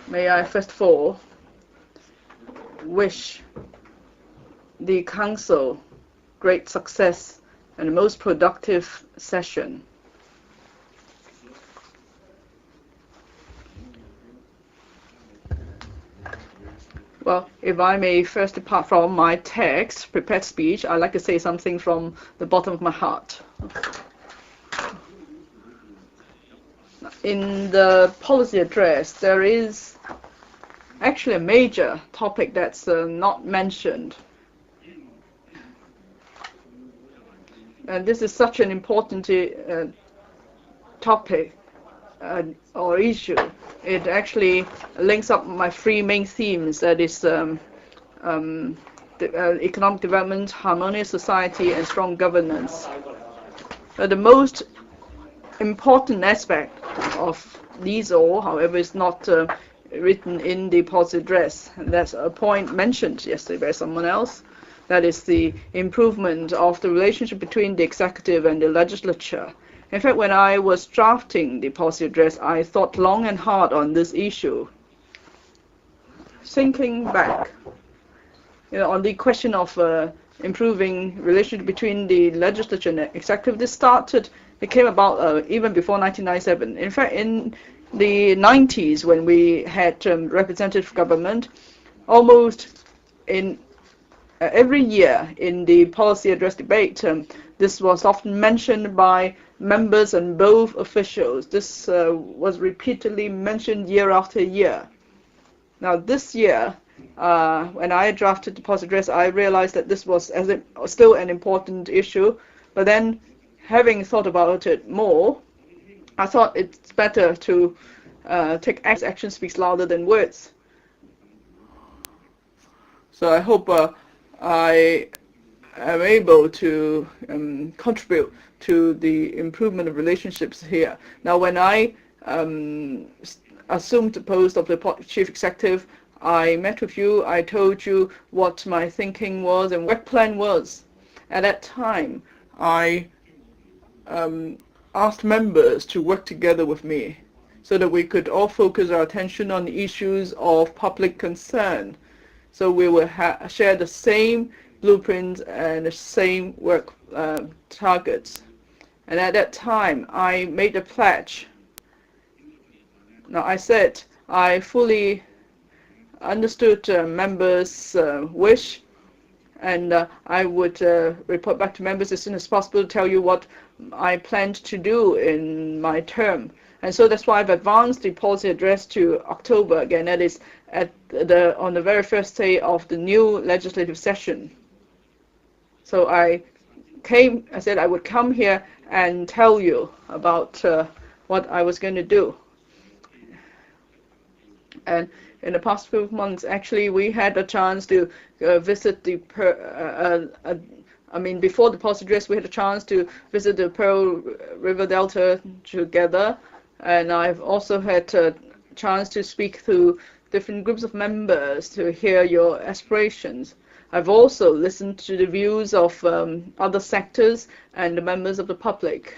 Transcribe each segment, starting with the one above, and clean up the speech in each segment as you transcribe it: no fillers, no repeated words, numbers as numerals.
May I first of all wish the Council great success and a most productive session. Well, if I may first depart from my text, prepared speech, I'd like to say something from the bottom of my heart. In the policy address, there is actually a major topic that's not mentioned. And this is such an important topic or issue. It actually links up my three main themes, that is economic development, harmonious society, and strong governance. The most important aspect of these all, however, is not written in the policy address. And that's a point mentioned yesterday by someone else. That is the improvement of the relationship between the executive and the legislature. In fact, when I was drafting the policy address, I thought long and hard on this issue. Thinking back, on the question of improving relationship between the legislature and the executive, it came about even before 1997. In fact, in the 90s, when we had representative government, almost in every year in the policy address debate, this was often mentioned by members and both officials. This was repeatedly mentioned year after year. Now this year, when I drafted the policy address, I realized that this was still an important issue, but then having thought about it more, I thought it's better to take action speaks louder than words. So I hope I am able to contribute to the improvement of relationships here. Now, when I assumed the post of the chief executive, I met with you, I told you what my thinking was and work plan was. At that time, I asked members to work together with me so that we could all focus our attention on the issues of public concern. So we will share the same blueprint and the same work targets. And at that time, I made a pledge. Now, I said I fully understood members' wish, and I would report back to members as soon as possible to tell you what I planned to do in my term. And so that's why I've advanced the policy address to October again. That is on the very first day of the new legislative session. So I said I would come here and tell you about what I was going to do. And in the past few months, actually, we had a chance to visit the before the policy address, we had a chance to visit the Pearl River Delta together, and I've also had a chance to speak to different groups of members to hear your aspirations. I've also listened to the views of other sectors and the members of the public.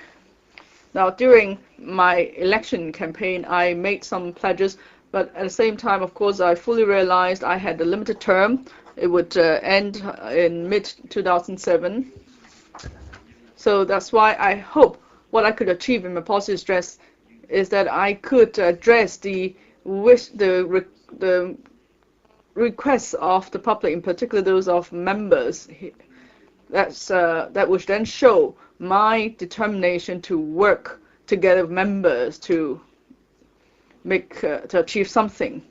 Now, during my election campaign, I made some pledges, but at the same time, of course, I fully realized I had a limited term. It would end in mid-2007. So that's why I hope what I could achieve in my policy address is that I could address the requests of the public, in particular those of members. That would then show my determination to work together with members to achieve something.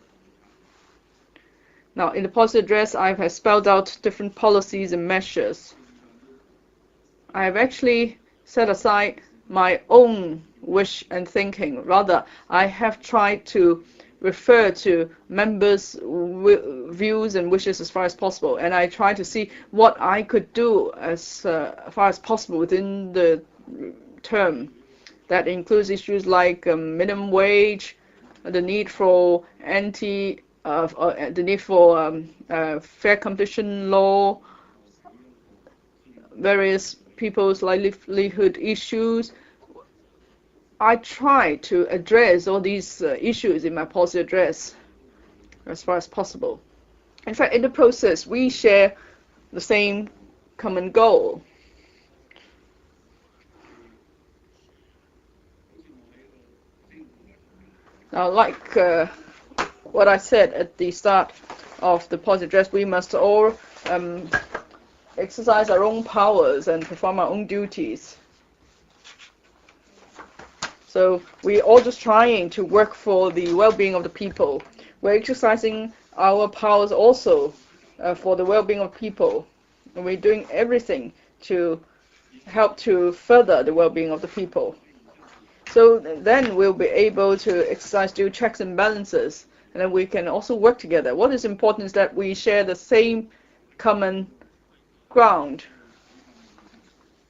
Now, in the policy address, I have spelled out different policies and measures. I have actually set aside my own wish and thinking. Rather, I have tried to refer to members' views and wishes as far as possible, and I try to see what I could do as far as possible within the term. That includes issues like minimum wage, the need for fair competition law, various people's livelihood issues. I try to address all these issues in my policy address. as far as possible. In fact, in the process, we share the same common goal. Now, like what I said at the start of the policy address, we must all exercise our own powers and perform our own duties. So we're all just trying to work for the well-being of the people. We're exercising our powers also for the well-being of people. And we're doing everything to help to further the well-being of the people. So then we'll be able to exercise due checks and balances, and then we can also work together. What is important is that we share the same common ground.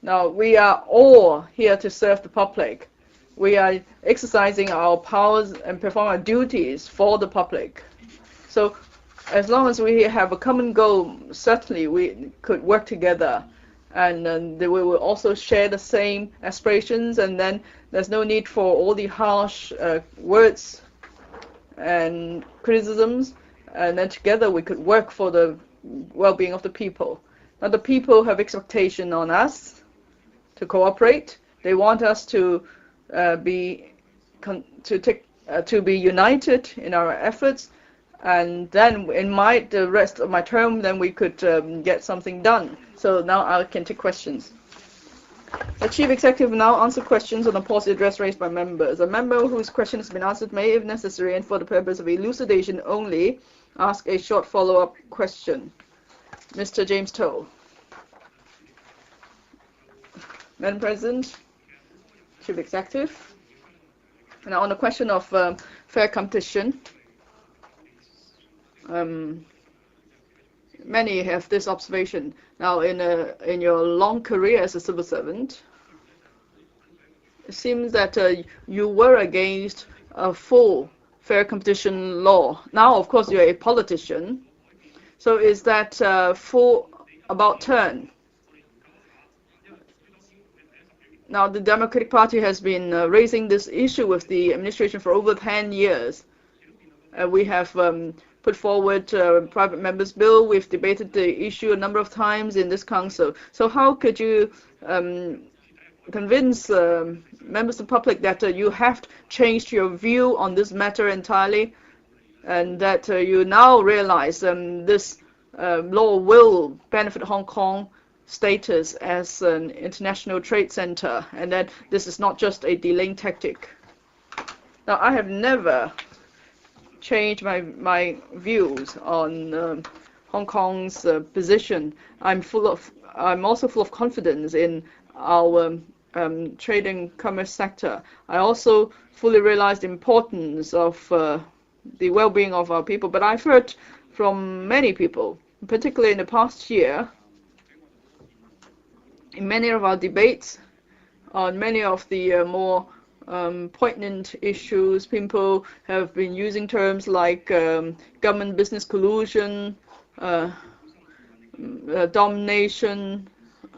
Now, we are all here to serve the public. We are exercising our powers and perform our duties for the public. So as long as we have a common goal, certainly we could work together, and we will also share the same aspirations, and then there's no need for all the harsh words and criticisms, and then together we could work for the well-being of the people. Now, the people have expectation on us to cooperate. They want us to be united in our efforts, and then in the rest of my term, then we could get something done. So now I can take questions. The Chief Executive will now answer questions on the policy address raised by members. A member whose question has been answered may, if necessary and for the purpose of elucidation only, ask a short follow-up question. Mr. James Toh. Madam President, Chief Executive. Now on the question of fair competition, many have this observation. Now, in your long career as a civil servant, it seems that you were against a full fair competition law. Now, of course, you're a politician. So is that full about turn? Now, the Democratic Party has been raising this issue with the administration for over 10 years. We have put forward private members' bill. We've debated the issue a number of times in this council. So how could you convince members of the public that you have changed your view on this matter entirely, and that you now realize this law will benefit Hong Kong status as an international trade center, and that this is not just a delaying tactic? Now, I have never changed my views on Hong Kong's position. I'm also full of confidence in our trade and commerce sector. I also fully realize the importance of the well-being of our people. But I've heard from many people, particularly in the past year, in many of our debates on many of the more poignant issues, people have been using terms like government-business collusion, domination,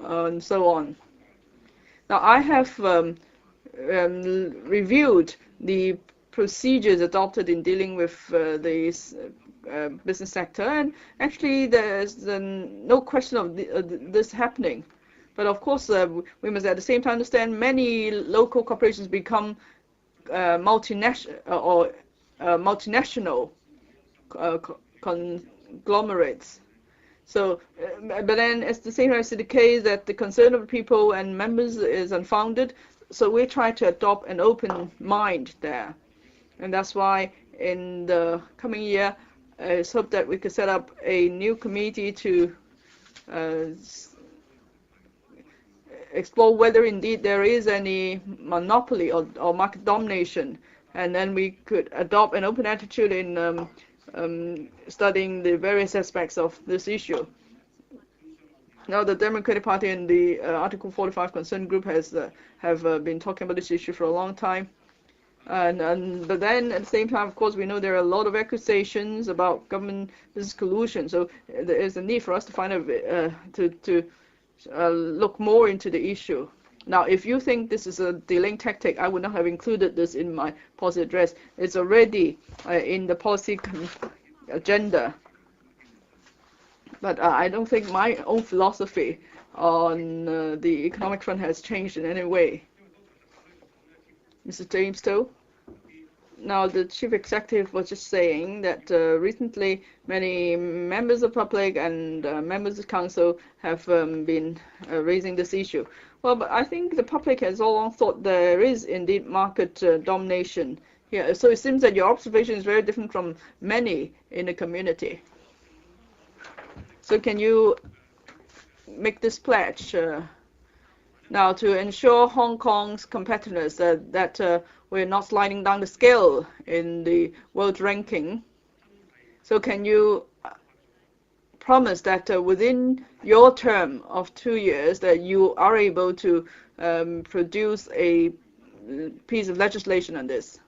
and so on. Now, I have reviewed the procedures adopted in dealing with this business sector, and actually there's no question of this happening. But of course, we must at the same time understand many local corporations become multinational conglomerates. So, but then at the same time, it's the case that the concern of the people and members is unfounded. So we try to adopt an open mind there, and that's why in the coming year, it's hoped that we could set up a new committee to explore whether indeed there is any monopoly or market domination, and then we could adopt an open attitude in studying the various aspects of this issue. Now, the Democratic Party and the Article 45 Concern Group have been talking about this issue for a long time, but then at the same time, of course, we know there are a lot of accusations about government business collusion. So there is a need for us to find look more into the issue. Now, if you think this is a delaying tactic, I would not have included this in my policy address. It's already in the policy agenda. But I don't think my own philosophy on the economic front has changed in any way. Mr. James Stowe? Now, the chief executive was just saying that recently many members of the public and members of council have been raising this issue. Well, but I think the public has all along thought there is indeed market domination here. So it seems that your observation is very different from many in the community. So can you make this pledge now to ensure Hong Kong's competitiveness that we're not sliding down the scale in the world ranking? So can you promise that within your term of 2 years that you are able to produce a piece of legislation on this?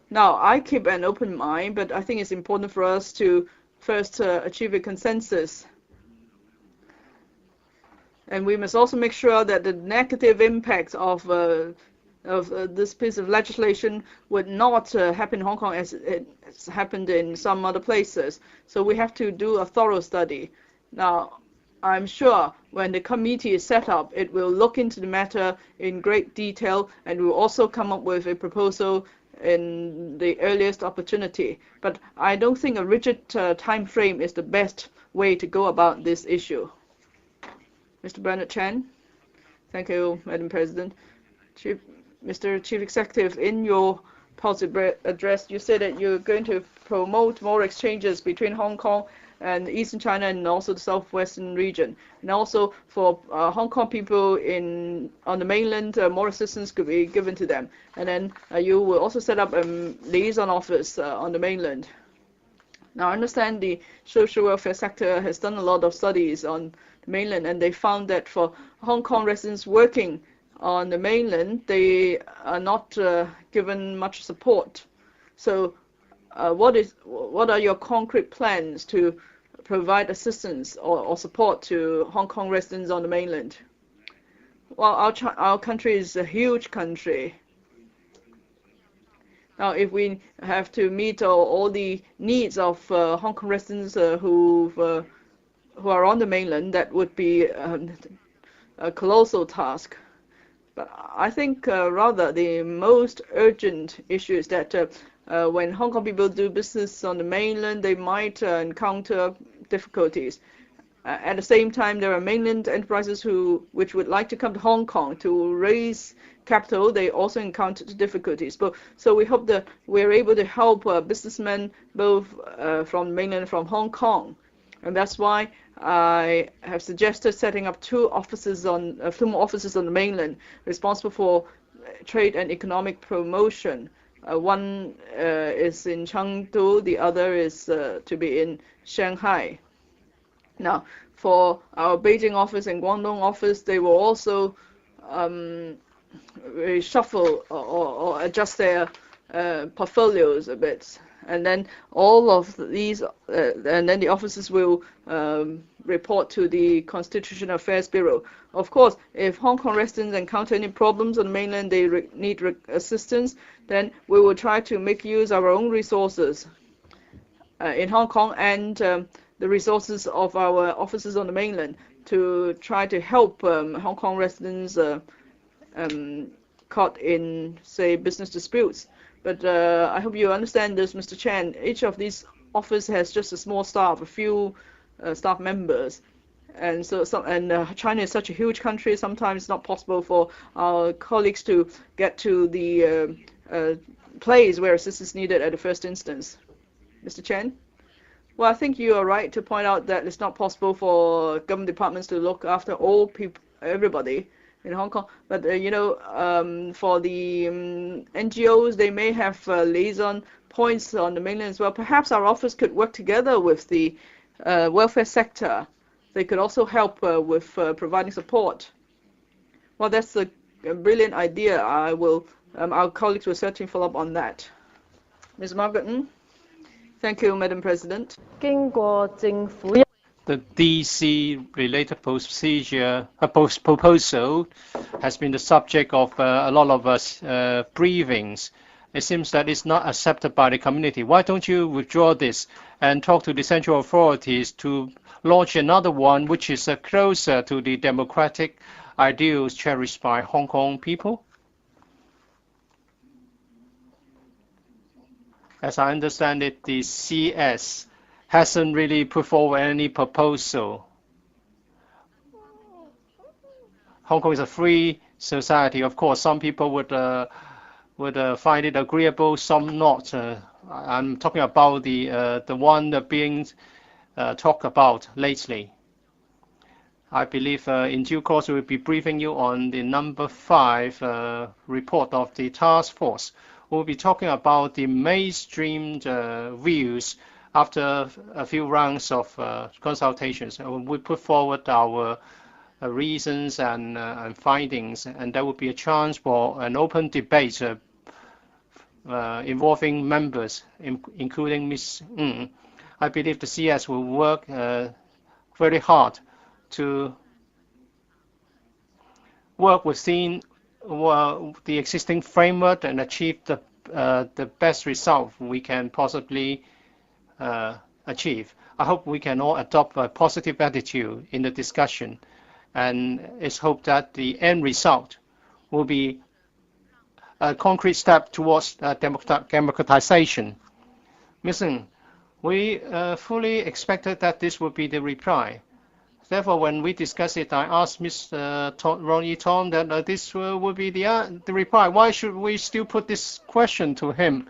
Now, I keep an open mind, but I think it's important for us to first achieve a consensus. And we must also make sure that the negative impact of this piece of legislation would not happen in Hong Kong as it's happened in some other places. So we have to do a thorough study. Now, I'm sure when the committee is set up, it will look into the matter in great detail and will also come up with a proposal in the earliest opportunity. But I don't think a rigid time frame is the best way to go about this issue. Mr. Bernard Chan. Thank you, Madam President. Mr. Chief Executive, in your policy address, you said that you're going to promote more exchanges between Hong Kong and Eastern China and also the southwestern region. And also for Hong Kong people on the mainland, more assistance could be given to them. And then you will also set up a liaison office on the mainland. Now, I understand the social welfare sector has done a lot of studies on the mainland, and they found that for Hong Kong residents working on the mainland, they are not given much support. So what are your concrete plans to provide assistance or support to Hong Kong residents on the mainland? Well, our country is a huge country. Now, if we have to meet all the needs of Hong Kong residents who are on the mainland, that would be a colossal task. But I think rather the most urgent issue is that when Hong Kong people do business on the mainland, they might encounter difficulties. At the same time, there are mainland enterprises which would like to come to Hong Kong to raise capital. They also encounter difficulties. So we hope that we're able to help businessmen both from mainland and from Hong Kong. And that's why I have suggested setting up two more offices on the mainland responsible for trade and economic promotion. One is in Chengdu, the other is to be in Shanghai. Now, for our Beijing office and Guangdong office, they will also reshuffle or adjust their portfolios a bit. And then all of these, and then the officers will report to the Constitutional Affairs Bureau. Of course, if Hong Kong residents encounter any problems on the mainland, they need assistance, then we will try to make use of our own resources in Hong Kong and the resources of our officers on the mainland to try to help Hong Kong residents caught in, say, business disputes. But I hope you understand this, Mr. Chan. Each of these offices has just a small staff, a few staff members. And so, China is such a huge country, sometimes it's not possible for our colleagues to get to the place where assistance is needed at the first instance. Mr. Chen? Well, I think you are right to point out that it's not possible for government departments to look after all people, everybody in Hong Kong. But, for the NGOs, they may have liaison points on the mainland as well. Perhaps our office could work together with the welfare sector. They could also help with providing support. Well, that's a brilliant idea. Our colleagues will certainly follow up on that. Ms. Margaret Ng? Thank you, Madam President. The DC-related proposal has been the subject of a lot of briefings It seems that it's not accepted by the community. Why don't you withdraw this and talk to the central authorities to launch another one which is closer to the democratic ideals cherished by Hong Kong people? As I understand it, the CS hasn't really put forward any proposal. Hong Kong is a free society. Of course, some people would find it agreeable, some not. I'm talking about the one being talked about lately. I believe in due course we will be briefing you on the number 5 report of the task force. We'll be talking about the mainstreamed views after a few rounds of consultations. We put forward our reasons and findings, and there will be a chance for an open debate involving members, including Ms. Ng. I believe the CS will work very hard to work within the existing framework and achieve the best result we can possibly achieve. I hope we can all adopt a positive attitude in the discussion, and it's hoped that the end result will be a concrete step towards democratization. Ms. Ng, we fully expected that this would be the reply. Therefore, when we discussed it, I asked Mr. Ronnie Tong that this would be the reply. Why should we still put this question to him?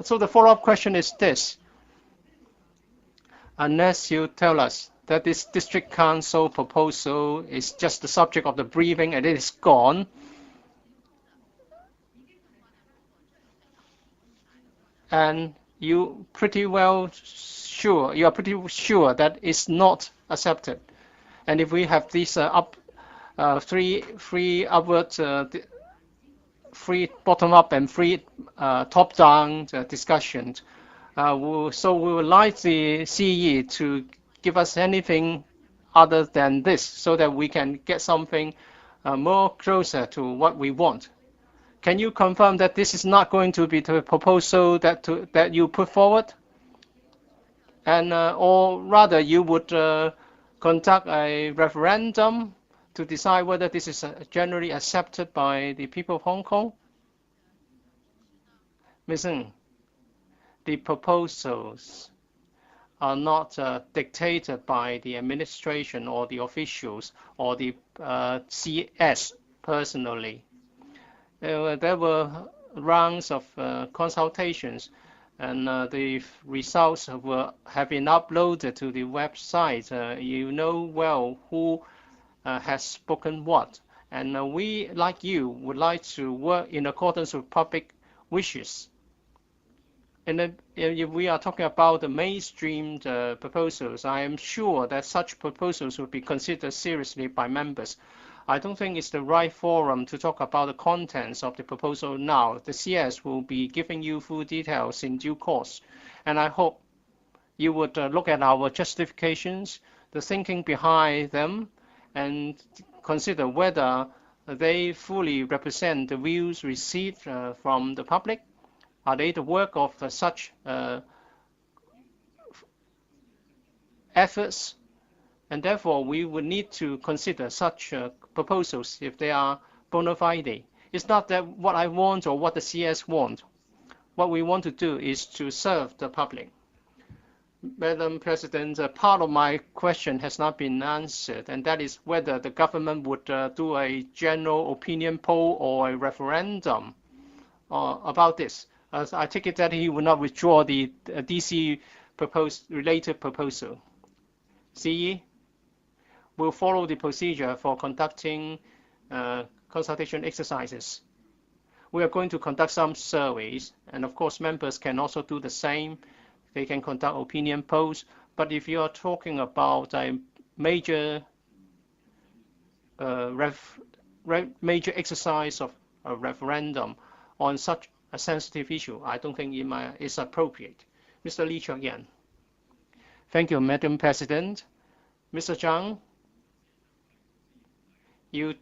So the follow-up question is this. Unless you tell us that this district council proposal is just the subject of the briefing and it is gone, and you are pretty sure that it's not accepted. And if we have these three bottom-up and three top-down discussions, so we would like the CE to give us anything other than this, so that we can get something more closer to what we want. Can you confirm that this is not going to be the proposal that you put forward? And or rather, you would conduct a referendum to decide whether this is generally accepted by the people of Hong Kong? Ms. Ng, the proposals are not dictated by the administration or the officials or the CS personally. There were rounds of consultations, and the results have been uploaded to the website. You know well who has spoken what, and we, like you, would like to work in accordance with public wishes. And if we are talking about the mainstreamed proposals, I am sure that such proposals will be considered seriously by members. I don't think it's the right forum to talk about the contents of the proposal now. The CS will be giving you full details in due course. And I hope you would look at our justifications, the thinking behind them, and consider whether they fully represent the views received from the public. Are they the work of such efforts? And therefore, we would need to consider such proposals if they are bona fide. It's not that what I want or what the CS want. What we want to do is to serve the public. Madam President, part of my question has not been answered, and that is whether the government would do a general opinion poll or a referendum about this. I take it that he will not withdraw the DC related proposal. CE will follow the procedure for conducting consultation exercises. We are going to conduct some surveys, and of course members can also do the same. They can conduct opinion polls, but if you are talking about a major major exercise of a referendum on such a sensitive issue, I don't think it's appropriate. Mr. Lee Chok-yan. Thank you, Madam President. Mr. Zhang, you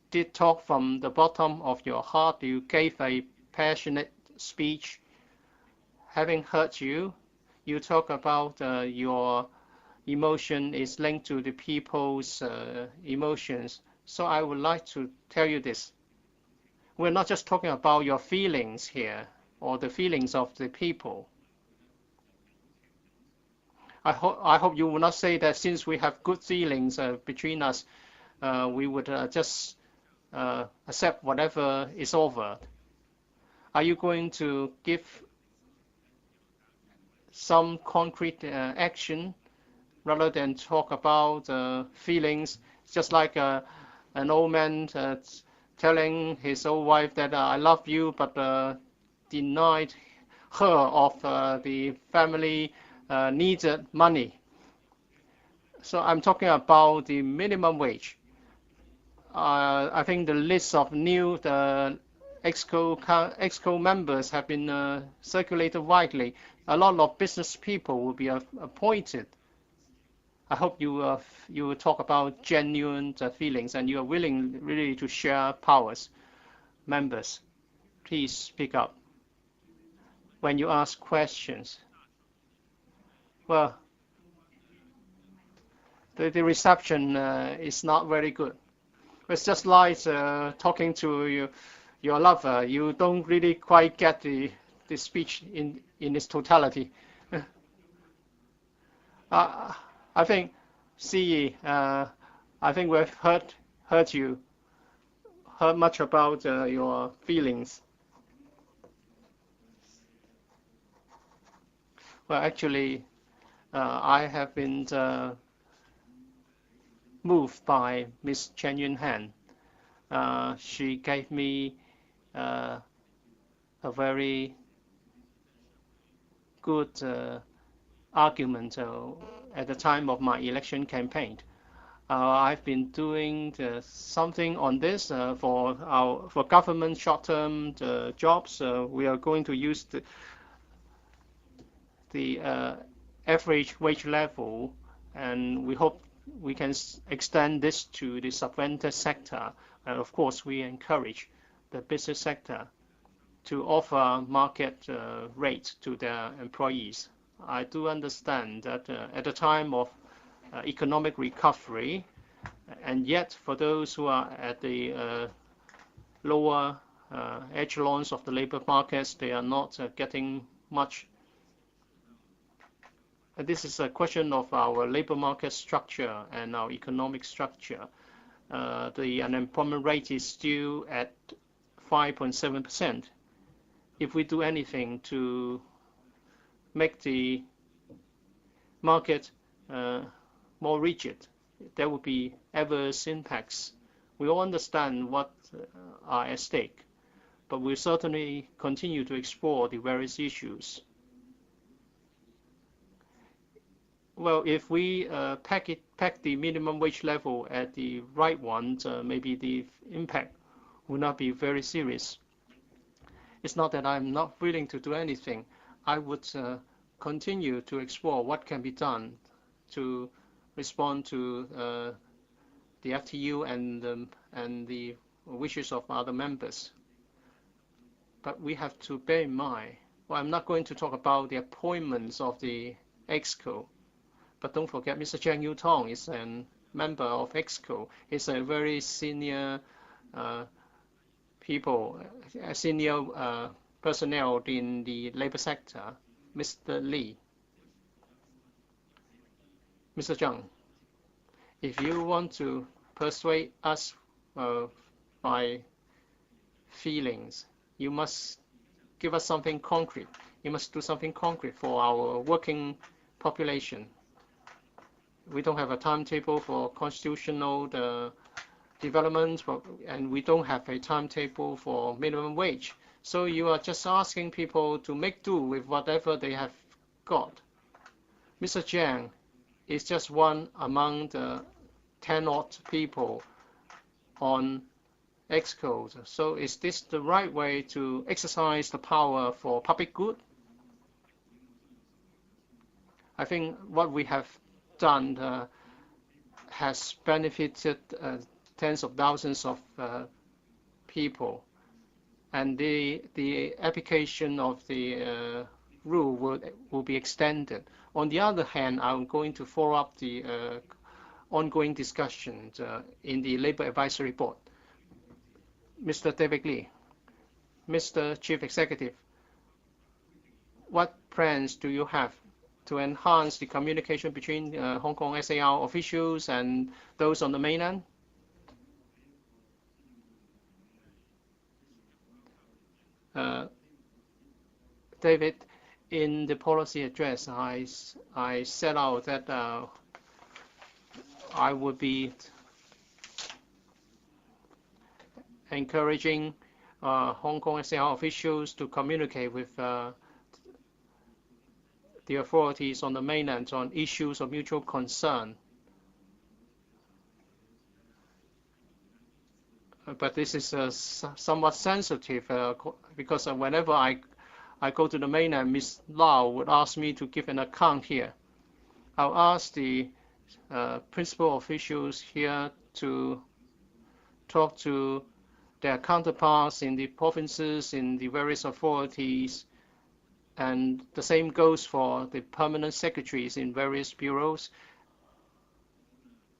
did talk from the bottom of your heart. You gave a passionate speech. Having heard you, you talk about your emotion is linked to the people's emotions. So I would like to tell you this. We're not just talking about your feelings here or the feelings of the people. I hope you will not say that since we have good feelings between us, we would just accept whatever is offered. Are you going to give some concrete action rather than talk about feelings, just like an old man telling his old wife that I love you, but denied her of the family needed money. So I'm talking about the minimum wage. I think the list of new EXCO members have been circulated widely. A lot of business people will be appointed. I hope you will talk about genuine feelings and you are willing really to share powers. Members, please speak up when you ask questions. Well, the reception is not very good. It's just like talking to your lover. You don't really quite get the speech in its totality. I think, CE, I think we've heard much about your feelings. Well, actually, I have been moved by Miss Chen Yun-han. She gave me a very good argument at the time of my election campaign. I've been doing something on this for government short-term jobs. We are going to use the average wage level, and we hope we can extend this to the subvented sector. And of course, we encourage the business sector to offer market rates to their employees. I do understand that at the time of economic recovery, and yet for those who are at the lower echelons of the labor markets, they are not getting much. And this is a question of our labor market structure and our economic structure. The unemployment rate is still at 5.7%. If we do anything to make the market more rigid, there will be adverse impacts. We all understand what are at stake, but we certainly continue to explore the various issues. Well, if we peg the minimum wage level at the right one, maybe the impact will not be very serious. It's not that I'm not willing to do anything. I would continue to explore what can be done to respond to the FTU and the wishes of other members. But we have to bear in mind, well, I'm not going to talk about the appointments of the EXCO, but don't forget Mr. Jiang Yu-tong is a member of EXCO. He's a very senior senior personnel in the labor sector. Mr. Lee. Mr. Zhang, if you want to persuade us by feelings, you must give us something concrete. You must do something concrete for our working population. We don't have a timetable for constitutional development, and we don't have a timetable for minimum wage. So you are just asking people to make do with whatever they have got. Mr. Jiang is just one among the 10-odd people on EXCO. So is this the right way to exercise the power for public good? I think what we have done has benefited tens of thousands of people. and the application of the rule will be extended. On the other hand, I'm going to follow up the ongoing discussions in the Labor Advisory Board. Mr. David Lee, Mr. Chief Executive, what plans do you have to enhance the communication between Hong Kong SAR officials and those on the mainland? David, in the policy address, I set out that I would be encouraging Hong Kong SAR officials to communicate with the authorities on the mainland on issues of mutual concern. But this is somewhat sensitive because whenever I go to the mainland, Ms. Lau would ask me to give an account here. I'll ask the principal officials here to talk to their counterparts in the provinces, in the various authorities, and the same goes for the permanent secretaries in various bureaus.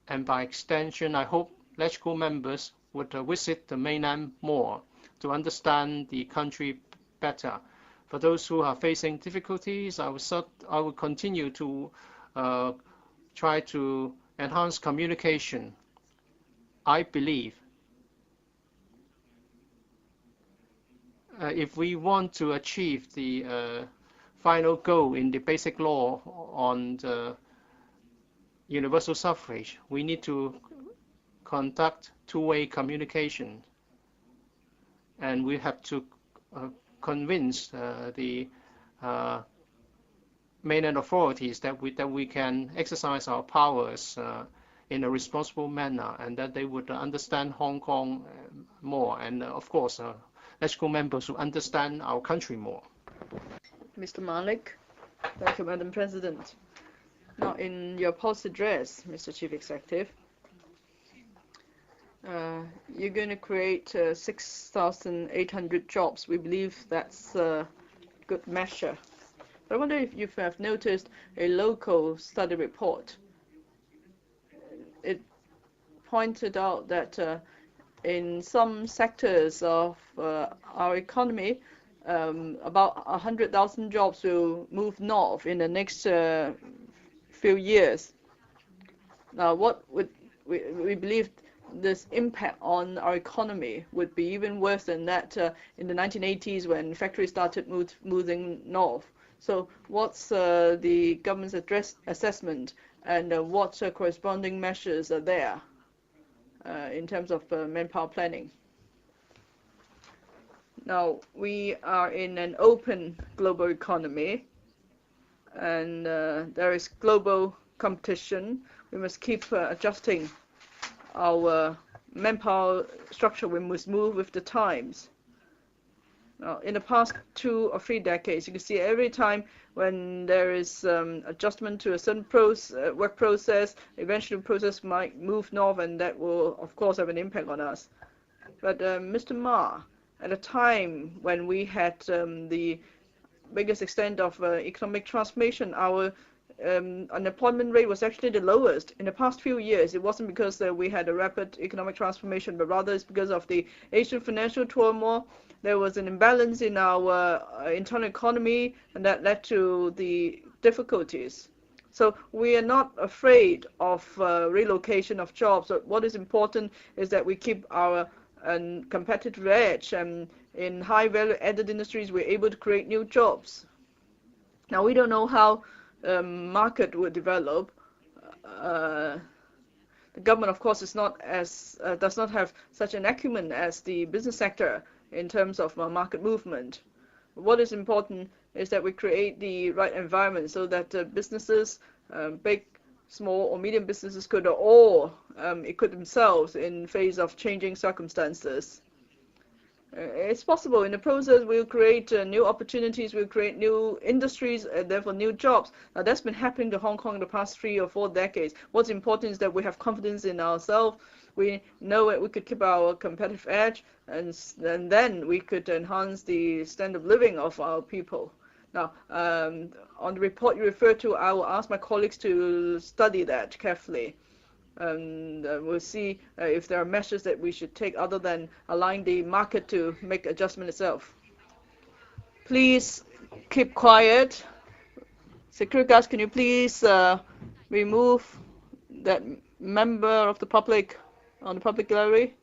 And by extension, I hope LegCo members would visit the mainland more to understand the country better. For those who are facing difficulties, I will continue to try to enhance communication. I believe if we want to achieve the final goal in the basic law on the universal suffrage, we need to conduct two-way communication, and we have to convince the mainland authorities that we can exercise our powers in a responsible manner, and that they would understand Hong Kong more, and of course, LegCo members who understand our country more. Mr. Malik. Thank you, Madam President. Now, in your policy address, Mr. Chief Executive, you're going to create 6,800 jobs. We believe that's a good measure. But I wonder if you have noticed a local study report. It pointed out that in some sectors of our economy, about 100,000 jobs will move north in the next few years. Now, what would we believe this impact on our economy would be even worse than that in the 1980s when factories started moving north. So what's the government's assessment, and what corresponding measures are there in terms of manpower planning? Now, we are in an open global economy, and there is global competition. We must keep adjusting our manpower structure. We must move with the times. Now, in the past 2 or 3 decades, you can see every time when there is adjustment to a certain work process, eventually the process might move north, and that will, of course, have an impact on us. But Mr. Ma, at a time when we had the biggest extent of economic transformation, our unemployment rate was actually the lowest in the past few years. It wasn't because we had a rapid economic transformation, but rather it's because of the Asian financial turmoil. There was an imbalance in our internal economy, and that led to the difficulties. So we are not afraid of relocation of jobs. So what is important is that we keep our competitive edge, and in high value added industries we're able to create new jobs. Now, we don't know how market will develop. The government, of course, is not as does not have such an acumen as the business sector in terms of market movement. What is important is that we create the right environment so that businesses, big, small or medium businesses, could all equip themselves in face of changing circumstances. It's possible. In the process, we'll create new opportunities, we'll create new industries, and therefore new jobs. That's been happening to Hong Kong in the past 3 or 4 decades. What's important is that we have confidence in ourselves. We know that we could keep our competitive edge, and then we could enhance the standard of living of our people. Now, on the report you refer to, I will ask my colleagues to study that carefully. And we'll see if there are measures that we should take other than allowing the market to make adjustment itself. Please keep quiet. Security guards, can you please remove that member of the public on the public gallery?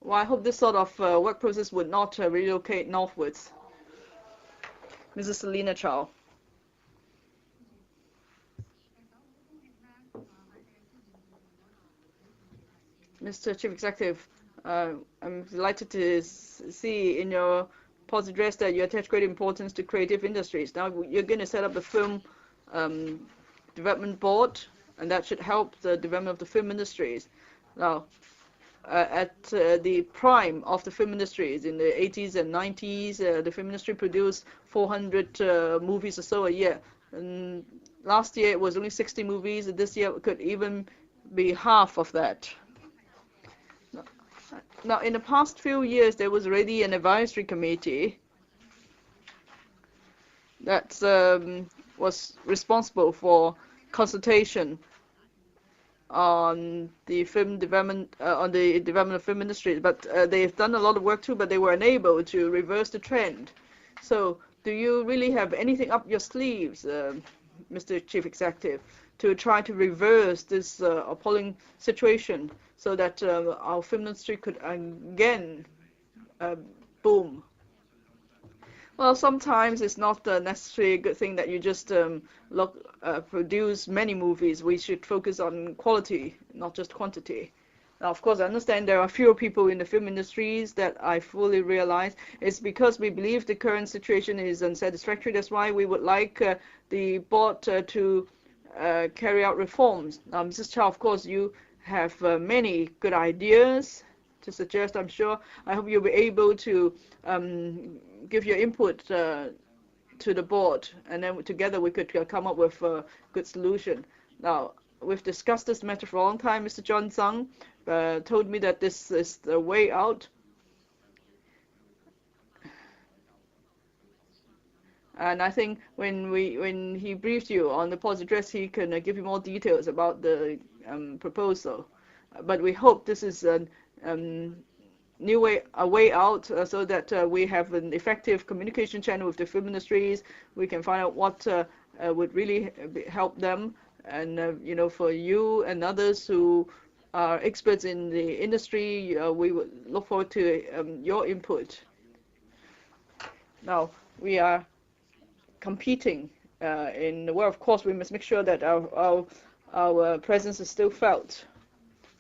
Well, I hope this sort of work process would not relocate northwards. Mrs. Selina Chow. Mr. Chief Executive, I'm delighted to see in your policy address that you attach great importance to creative industries. Now, you're going to set up the film development board, and that should help the development of the film industries. Now, at the prime of the film industries in the 80s and 90s, the film industry produced 400 movies or so a year. And last year it was only 60 movies, and this year it could even be half of that. Now, in the past few years, there was already an advisory committee that was responsible for consultation on the film development, on the development of film industry, but they've done a lot of work too, but they were unable to reverse the trend. So, do you really have anything up your sleeves, Mr. Chief Executive, to try to reverse this appalling situation so that our film industry could again boom? Well, sometimes it's not necessarily a good thing that you just produce many movies. We should focus on quality, not just quantity. Now, of course, I understand there are fewer people in the film industries. That I fully realize. It's because we believe the current situation is unsatisfactory. That's why we would like the board to carry out reforms. Mrs. Chow, of course, you have many good ideas to suggest, I'm sure. I hope you'll be able to give your input to the board, and then together we could come up with a good solution. Now, we've discussed this matter for a long time. Mr. John Tsang told me that this is the way out. And I think when he briefed you on the policy address, he can give you more details about the proposal. But we hope this is a way out, so that we have an effective communication channel with the film industries. We can find out what would really help them, and you know, for you and others who are experts in the industry, we would look forward to your input. Now, we are competing in the world. Of course, we must make sure that our presence is still felt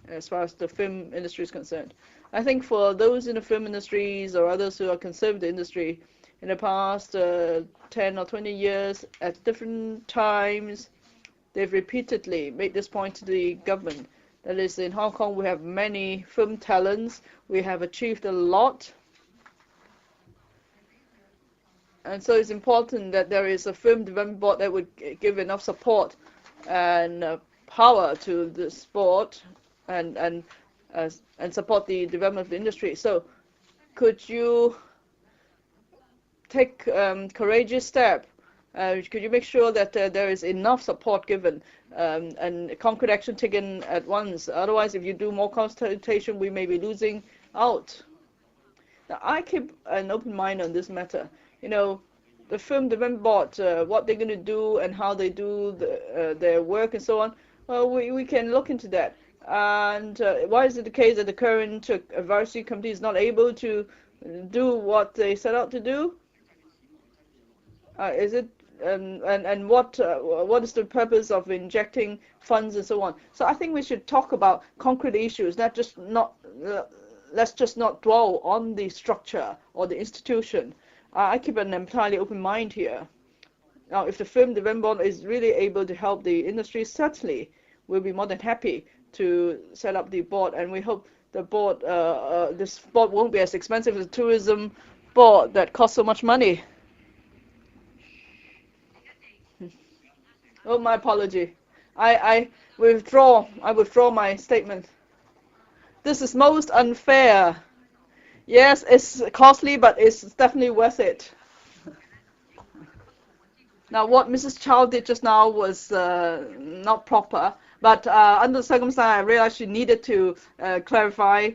as far as the film industry is concerned. I think for those in the film industries or others who are concerned with the industry, in the past 10 or 20 years, at different times, they've repeatedly made this point to the government. That is, in Hong Kong, we have many film talents. We have achieved a lot. And so it's important that there is a film development board that would give enough support and power to the sport and support the development of the industry. So could you take courageous step? Could you make sure that there is enough support given and concrete action taken at once? Otherwise, if you do more consultation, we may be losing out. Now, I keep an open mind on this matter. You know, the film development board, what they're going to do and how they do their work and so on, well, we can look into that. And why is it the case that the current advisory committee is not able to do what they set out to do? Is it and what is the purpose of injecting funds and so on? So I think we should talk about concrete issues, not let's just not dwell on the structure or the institution. I keep an entirely open mind here. Now, if the film development board is really able to help the industry, certainly we'll be more than happy to set up the board, and we hope the board, this board won't be as expensive as the tourism board that costs so much money. Oh, my apology. I withdraw my statement. This is most unfair. Yes, it's costly, but it's definitely worth it. Now, what Mrs. Chow did just now was not proper, but under the circumstance, I realized she needed to clarify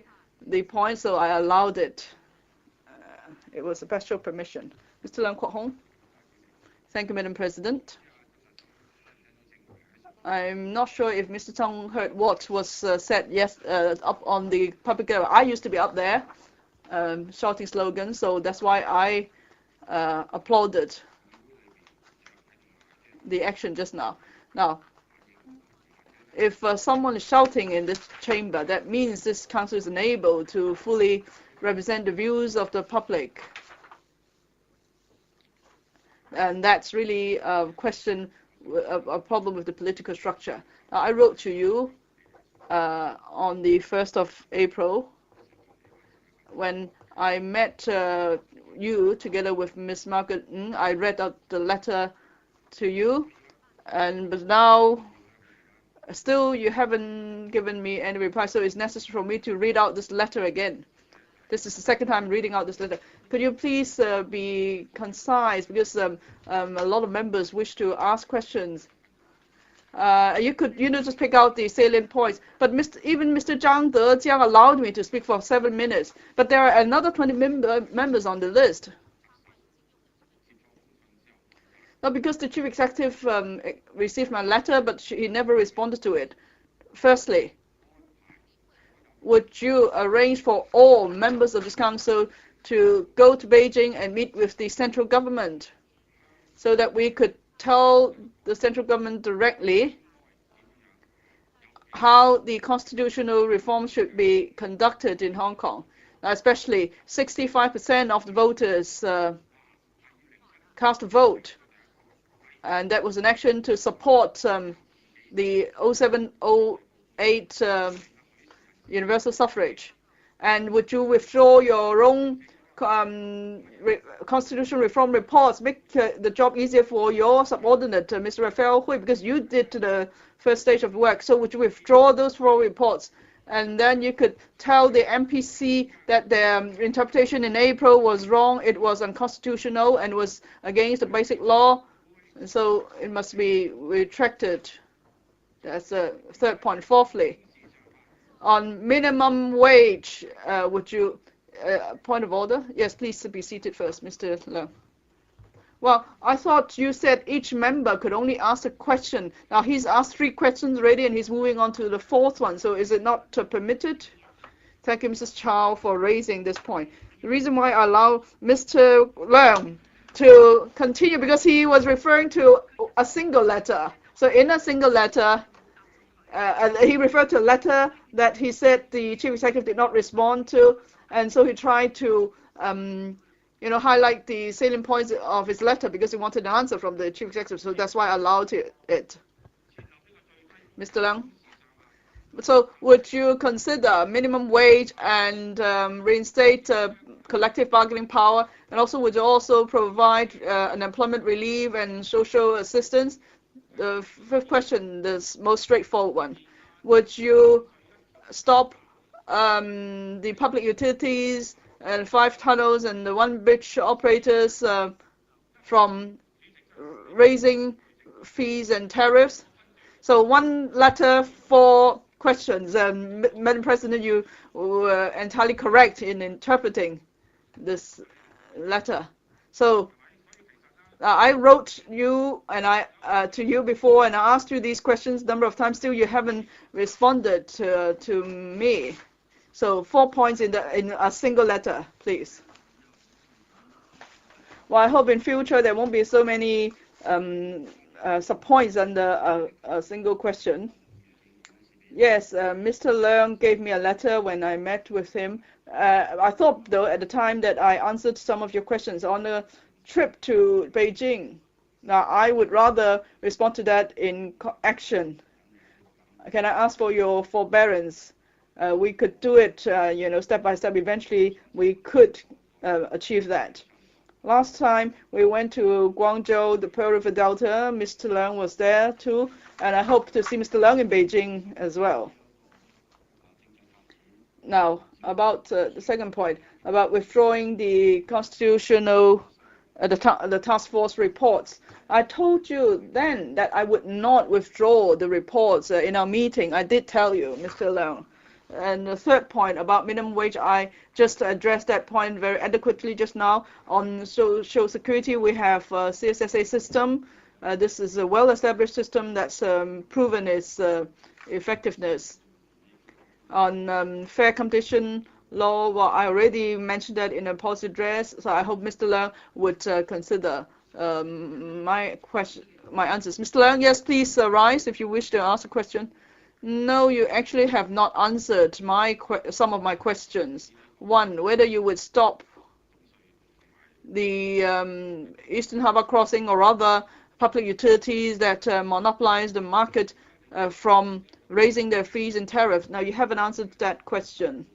the point, so I allowed it. It was a special permission. Mr. Leung Kwok Hong. Thank you, Madam President. I'm not sure if Mr. Tong heard what was said up on the public level. I used to be up there shouting slogans, so that's why I applauded the action just now. Now, if someone is shouting in this chamber, that means this council is unable to fully represent the views of the public. And that's really a question, a problem with the political structure. Now, I wrote to you on the 1st of April when I met you together with Ms. Margaret Ng. I read out the letter to you, but now still you haven't given me any reply, so it's necessary for me to read out this letter again. This is the second time reading out this letter. Could you please be concise, because a lot of members wish to ask questions. You could, just pick out the salient points. But even Mr. Zhang Dejiang allowed me to speak for 7 minutes. But there are another 20 members on the list. Now, because the chief executive received my letter, but he never responded to it. Firstly, would you arrange for all members of this council to go to Beijing and meet with the central government so that we could tell the central government directly how the constitutional reform should be conducted in Hong Kong? Especially 65% of the voters cast a vote, and that was an action to support the 0708 universal suffrage. And would you withdraw your own constitutional reform reports, make the job easier for your subordinate, Mr. Raphael Hui, because you did the first stage of work? So would you withdraw those 4 reports? And then you could tell the MPC that their interpretation in April was wrong, it was unconstitutional, and was against the basic law, and so it must be retracted. That's the third point. Fourthly, on minimum wage, would you, point of order? Yes, please be seated first, Mr. Leung. Well, I thought you said each member could only ask a question. Now, he's asked 3 questions already, and he's moving on to the 4th one. So is it not permitted? Thank you, Mrs. Chow, for raising this point. The reason why I allow Mr. Leung to continue, because he was referring to a single letter. So in a single letter, he referred to a letter that he said the chief executive did not respond to, and so he tried to highlight the salient points of his letter because he wanted an answer from the chief executive. So that's why I allowed it. Mr. Leung? So would you consider minimum wage and reinstate collective bargaining power? And also, would you also provide unemployment relief and social assistance? The 5th question, the most straightforward one. Would you stop the public utilities and 5 tunnels and the 1 bridge operators from raising fees and tariffs? So 1 letter, 4 questions. Madam President, you were entirely correct in interpreting this letter. So I wrote you and to you before, and I asked you these questions a number of times. Still, you haven't responded to me. So 4 points in a single letter, please. Well, I hope in future there won't be so many sub-points under a single question. Yes, Mr. Leung gave me a letter when I met with him. I thought, though, at the time that I answered some of your questions on a trip to Beijing. Now, I would rather respond to that in action. Can I ask for your forbearance? We could do it, step by step. Eventually, we could achieve that. Last time we went to Guangzhou, the Pearl River Delta. Mr. Leung was there too, and I hope to see Mr. Leung in Beijing as well. Now, about the second point, about withdrawing the constitutional, the task force reports. I told you then that I would not withdraw the reports in our meeting. I did tell you, Mr. Leung. And the third point about minimum wage, I just addressed that point very adequately just now. On social security, we have a CSSA system. This is a well-established system that's proven its effectiveness. On fair competition law, well, I already mentioned that in a policy address, so I hope Mr. Leung would consider my answers. Mr. Leung, yes, please rise if you wish to ask a question. No, you actually have not answered some of my questions. One, whether you would stop the Eastern Harbour Crossing or other public utilities that monopolize the market from raising their fees and tariffs. Now, you haven't answered that question.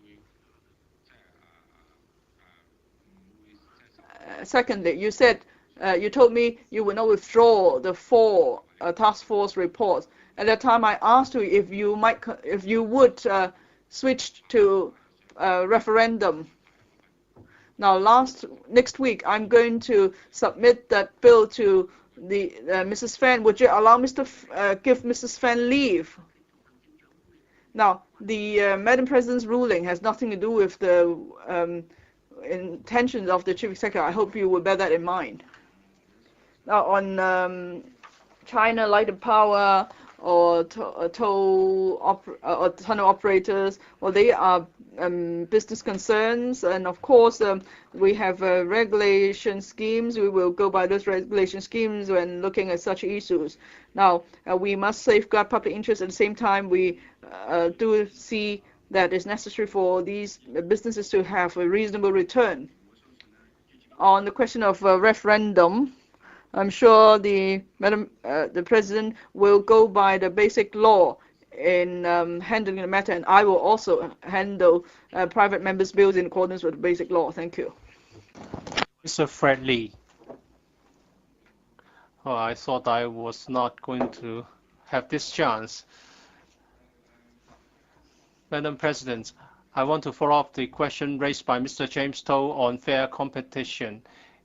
Secondly, you said, you told me you would not withdraw the 4 task force reports. At that time, I asked you if you would switch to referendum. Now, next week, I'm going to submit that bill to the Mrs. Fan. Would you allow give Mrs. Fan leave? Now, the Madam President's ruling has nothing to do with the intentions of the Chief Executive. I hope you will bear that in mind. Now, on China Light and Power or tunnel operators, well, they are business concerns, and of course we have regulation schemes. We will go by those regulation schemes when looking at such issues. Now, we must safeguard public interest. At the same time, we do see that it's necessary for these businesses to have a reasonable return. On the question of referendum, I'm sure the President will go by the basic law in handling the matter, and I will also handle private members' bills in accordance with the basic law. Thank you. Mr. Fred Lee. Oh, I thought I was not going to have this chance. Madam President, I want to follow up the question raised by Mr. James Toh on fair competition.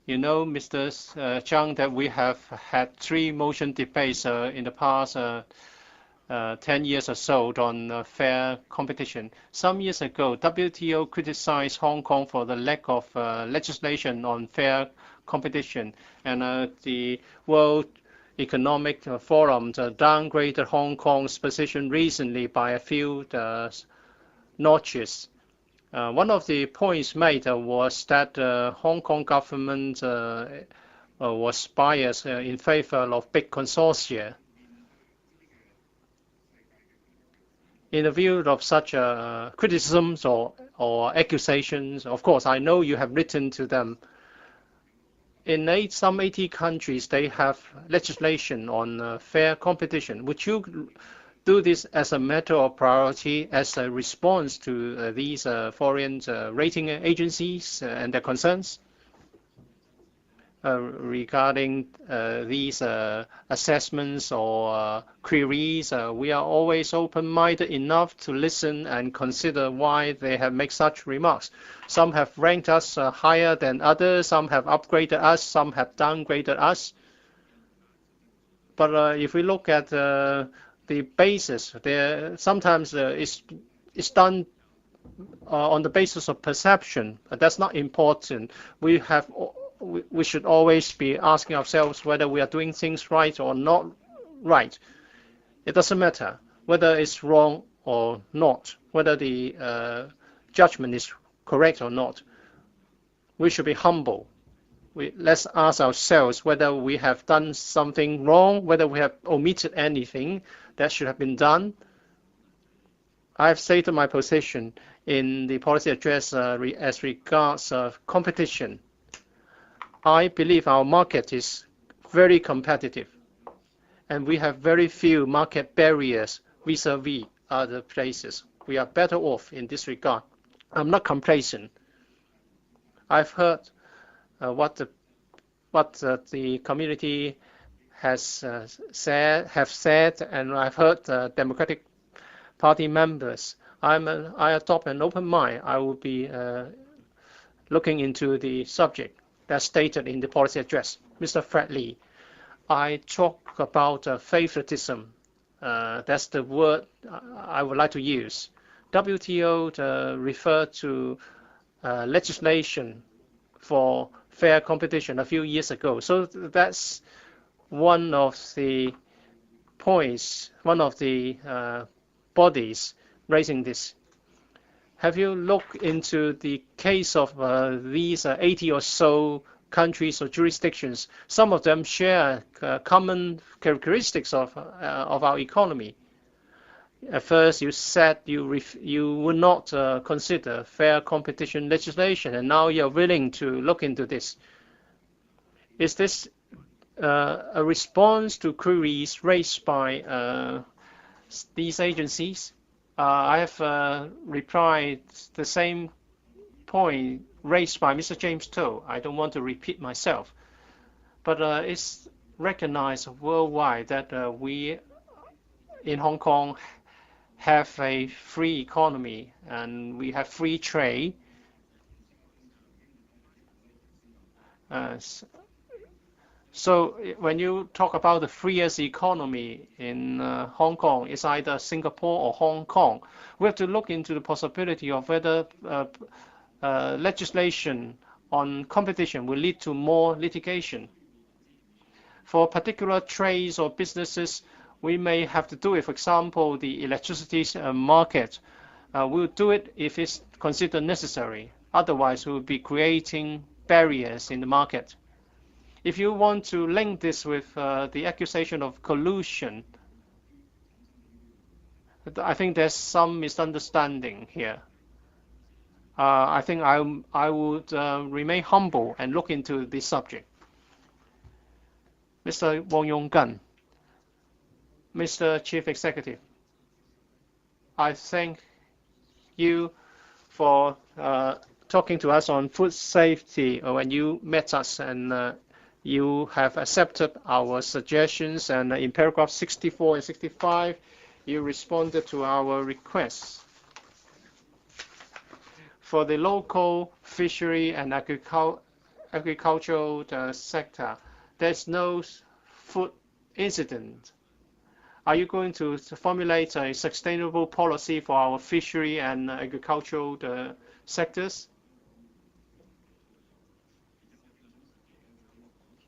You know, Mr. Zhang, that we have had 3 motion debates in the past 10 years or so on fair competition. Some years ago, WTO criticized Hong Kong for the lack of legislation on fair competition, and the World Economic Forum downgraded Hong Kong's position recently by a few notches. One of the points made was that Hong Kong government was biased in favor of big consortia. In the view of such criticisms or accusations, of course, I know you have written to them. In some 80 countries, they have legislation on fair competition. Would you do this as a matter of priority, as a response to these foreign rating agencies and their concerns regarding these assessments or queries? We are always open-minded enough to listen and consider why they have made such remarks. Some have ranked us higher than others, some have upgraded us, some have downgraded us. But if we look at the basis, sometimes it's done on the basis of perception. That's not important. We should always be asking ourselves whether we are doing things right or not right. It doesn't matter whether it's wrong or not, whether the judgment is correct or not. We should be humble. Let's ask ourselves whether we have done something wrong, whether we have omitted anything that should have been done. I've stated my position in the policy address as regards competition. I believe our market is very competitive, and we have very few market barriers vis-a-vis other places. We are better off in this regard. I'm not complacent. I've heard what the community have said, and I've heard Democratic Party members. I adopt an open mind. I will be looking into the subject that's stated in the policy address. Mr. Fred Lee, I talk about favoritism. That's the word I would like to use. WTO referred to legislation for fair competition a few years ago. So that's one of the points, one of the bodies raising this. Have you looked into the case of these 80 or so countries or jurisdictions? Some of them share common characteristics of our economy. At first, you said you would not consider fair competition legislation, and now you're willing to look into this. Is this a response to queries raised by these agencies? I have replied the same point raised by Mr. James Toh. I don't want to repeat myself, but it's recognized worldwide that we in Hong Kong have a free economy and we have free trade. So when you talk about the freest economy in Hong Kong, it's either Singapore or Hong Kong. We have to look into the possibility of whether legislation on competition will lead to more litigation. For particular trades or businesses, we may have to do it. For example, the electricity market. We'll do it if it's considered necessary. Otherwise, we'll be creating barriers in the market. If you want to link this with the accusation of collusion, I think there's some misunderstanding here. I think I would remain humble and look into this subject. Mr. Wong Yong Gun, Mr. Chief Executive, I thank you for talking to us on food safety when you met us, and you have accepted our suggestions, and in paragraph 64 and 65, you responded to our requests. For the local fishery and agricultural sector, there's no food incident. Are you going to formulate a sustainable policy for our fishery and agricultural sectors?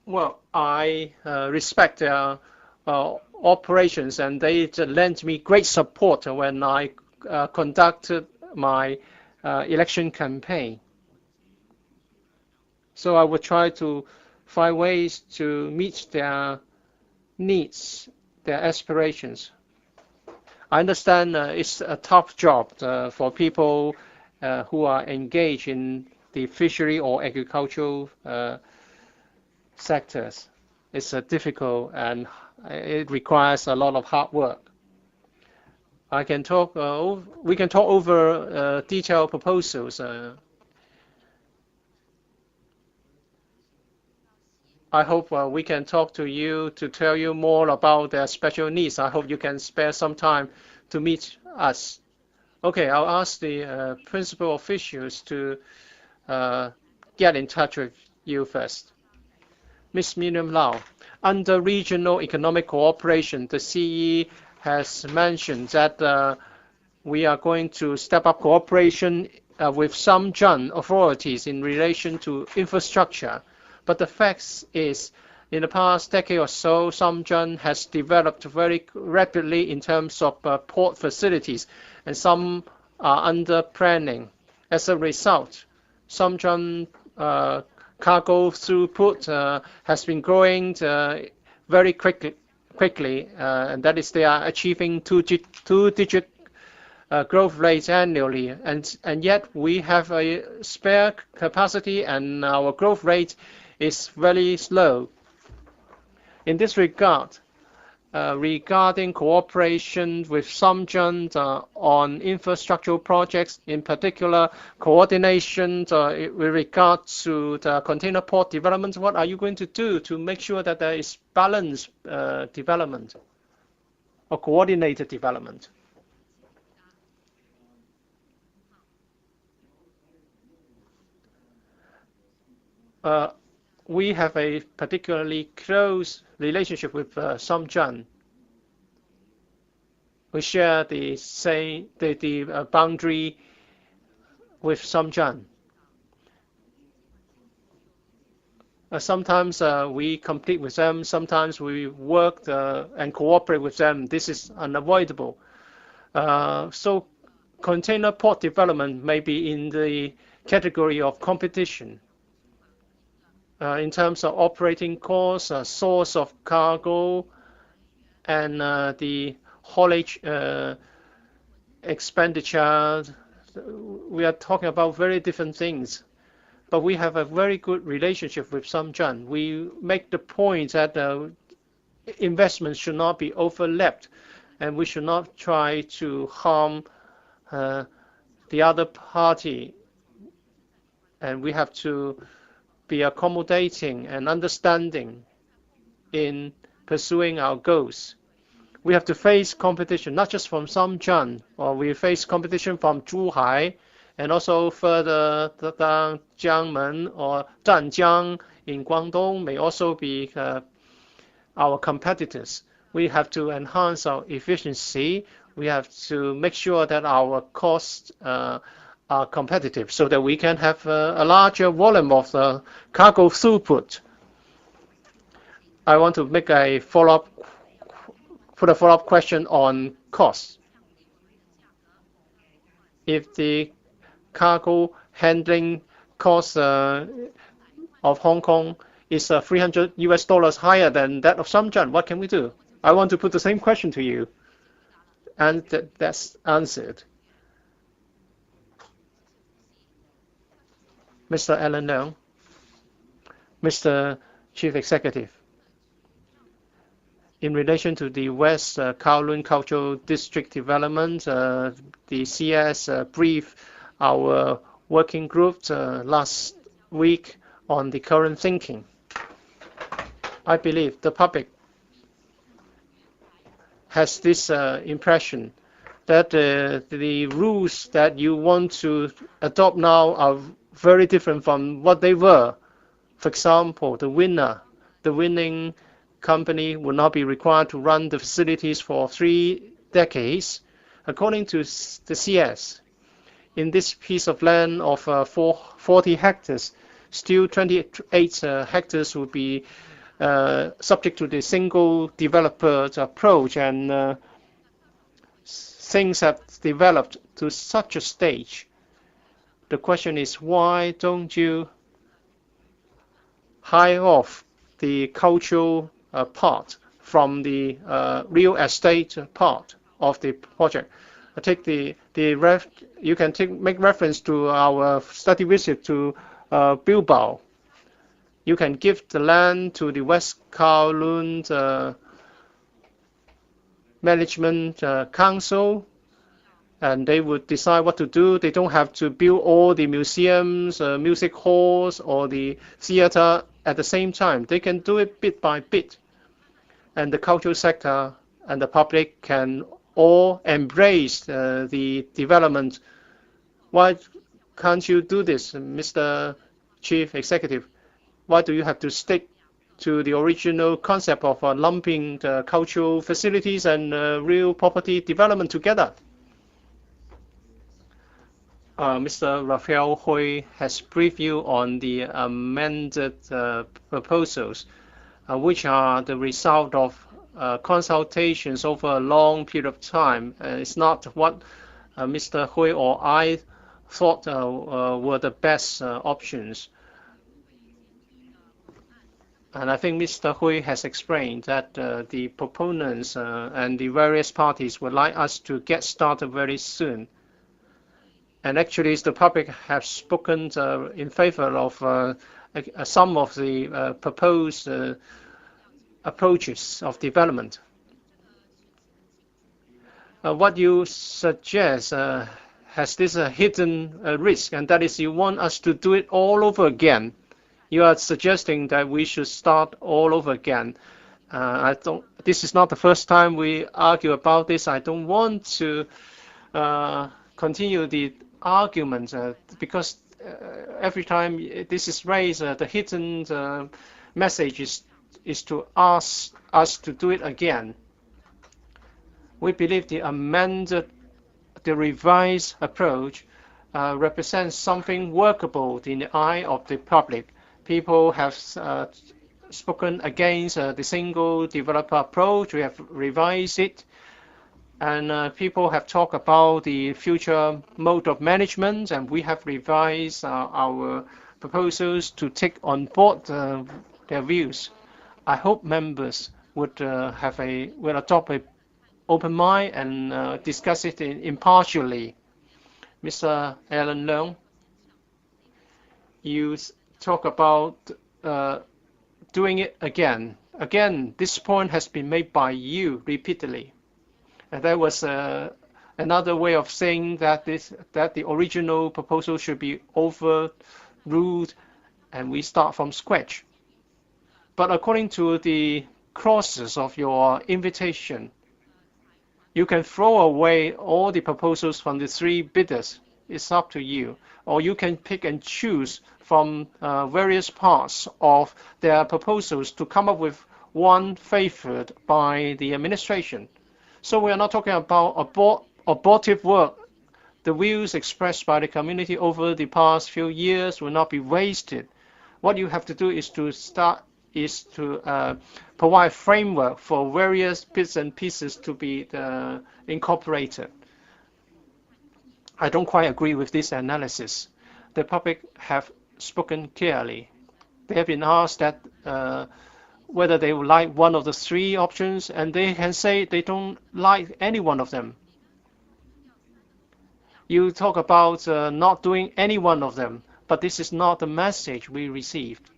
Well, I respect their operations, and they lent me great support when I conducted my election campaign. So I would try to find ways to meet their needs, their aspirations. I understand it's a tough job for people who are engaged in the fishery or agricultural sectors. It's difficult and it requires a lot of hard work. We can talk over detailed proposals. I hope we can talk to you to tell you more about their special needs. I hope you can spare some time to meet us. Okay, I'll ask the principal officials to get in touch with you first. Ms. Miriam Lau, under regional economic cooperation, the CE has mentioned that we are going to step up cooperation with some Zhang authorities in relation to infrastructure. But the fact is, in the past decade or so, Zhang has developed very rapidly in terms of port facilities, and some are under planning. As a result, Zhang cargo throughput has been growing very quickly, and that is they are achieving two-digit growth rates annually, and yet we have a spare capacity and our growth rate is very slow. In this regard, regarding cooperation with Samjun on infrastructural projects, in particular coordination with regard to the container port development, what are you going to do to make sure that there is balanced development or coordinated development? We have a particularly close relationship with Samjun. We share the boundary with Samjun. Sometimes we compete with them. Sometimes we work and cooperate with them. This is unavoidable. So container port development may be in the category of competition. In terms of operating costs, source of cargo, and the haulage expenditure, we are talking about very different things. But we have a very good relationship with Samjun. We make the point that investments should not be overlapped, and we should not try to harm the other party. And we have to be accommodating and understanding in pursuing our goals. We have to face competition, not just from Samjun, or we face competition from Zhuhai, and also further down Jiangmen or Zhanjiang in Guangdong may also be our competitors. We have to enhance our efficiency. We have to make sure that our costs are competitive so that we can have a larger volume of the cargo throughput. I want to make a follow-up question on costs. If the cargo handling cost of Hong Kong is $300 higher than that of Samjun, what can we do? I want to put the same question to you, and that's answered. Mr. Alan Leung, Mr. Chief Executive, in relation to the West Kowloon Cultural District Development, the CS briefed our working group last week on the current thinking. I believe the public has this impression that the rules that you want to adopt now are very different from what they were. For example, the winning company will not be required to run the facilities for 3 decades. According to the CS, in this piece of land of 40 hectares, still 28 hectares will be subject to the single developer approach, and things have developed to such a stage. The question is, why don't you hire off the cultural part from the real estate part of the project? You can make reference to our study visit to Bilbao. You can give the land to the West Kowloon Management Council, and they would decide what to do. They don't have to build all the museums, music halls, or the theater at the same time. They can do it bit by bit. And the cultural sector and the public can all embrace the development. Why can't you do this, Mr. Chief Executive? Why do you have to stick to the original concept of lumping the cultural facilities and real property development together? Mr. Raphael Hui has briefed you on the amended proposals, which are the result of consultations over a long period of time. It's not what Mr. Hui or I thought were the best options. And I think Mr. Hui has explained that the proponents and the various parties would like us to get started very soon. And actually, the public have spoken in favor of some of the proposed approaches of development. What you suggest has this hidden risk, and that is you want us to do it all over again. You are suggesting that we should start all over again. This is not the first time we argue about this. I don't want to continue the argument because every time this is raised, the hidden message is to ask us to do it again. We believe the amended, the revised approach represents something workable in the eye of the public. People have spoken against the single developer approach. We have revised it. And people have talked about the future mode of management, and we have revised our proposals to take on board their views. I hope members would adopt an open mind and discuss it impartially. Mr. Alan Leung, you talk about doing it again. Again, this point has been made by you repeatedly. And there was another way of saying that the original proposal should be overruled and we start from scratch. But according to the clauses of your invitation, you can throw away all the proposals from the three bidders. It's up to you. Or you can pick and choose from various parts of their proposals to come up with one favored by the administration. So we are not talking about abortive work. The views expressed by the community over the past few years will not be wasted. What you have to do is to provide framework for various bits and pieces to be incorporated. I don't quite agree with this analysis. The public have spoken clearly. They have been asked that whether they would like one of the three options, and they can say they don't like any one of them. You talk about not doing any one of them, but this is not the message we received.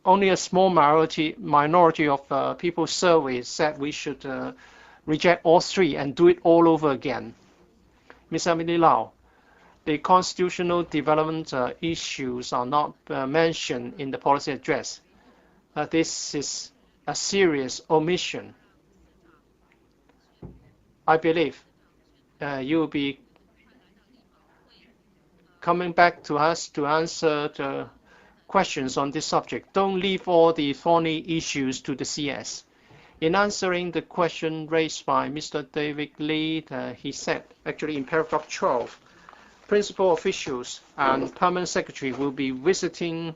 Only a small minority of people surveyed said we should reject all three and do it all over again. Ms. Emily Lau, the constitutional development issues are not mentioned in the policy address. This is a serious omission. I believe you will be coming back to us to answer the questions on this subject. Don't leave all the thorny issues to the CS. In answering the question raised by Mr. David Lee, he said, actually in paragraph 12, principal officials and permanent secretary will be visiting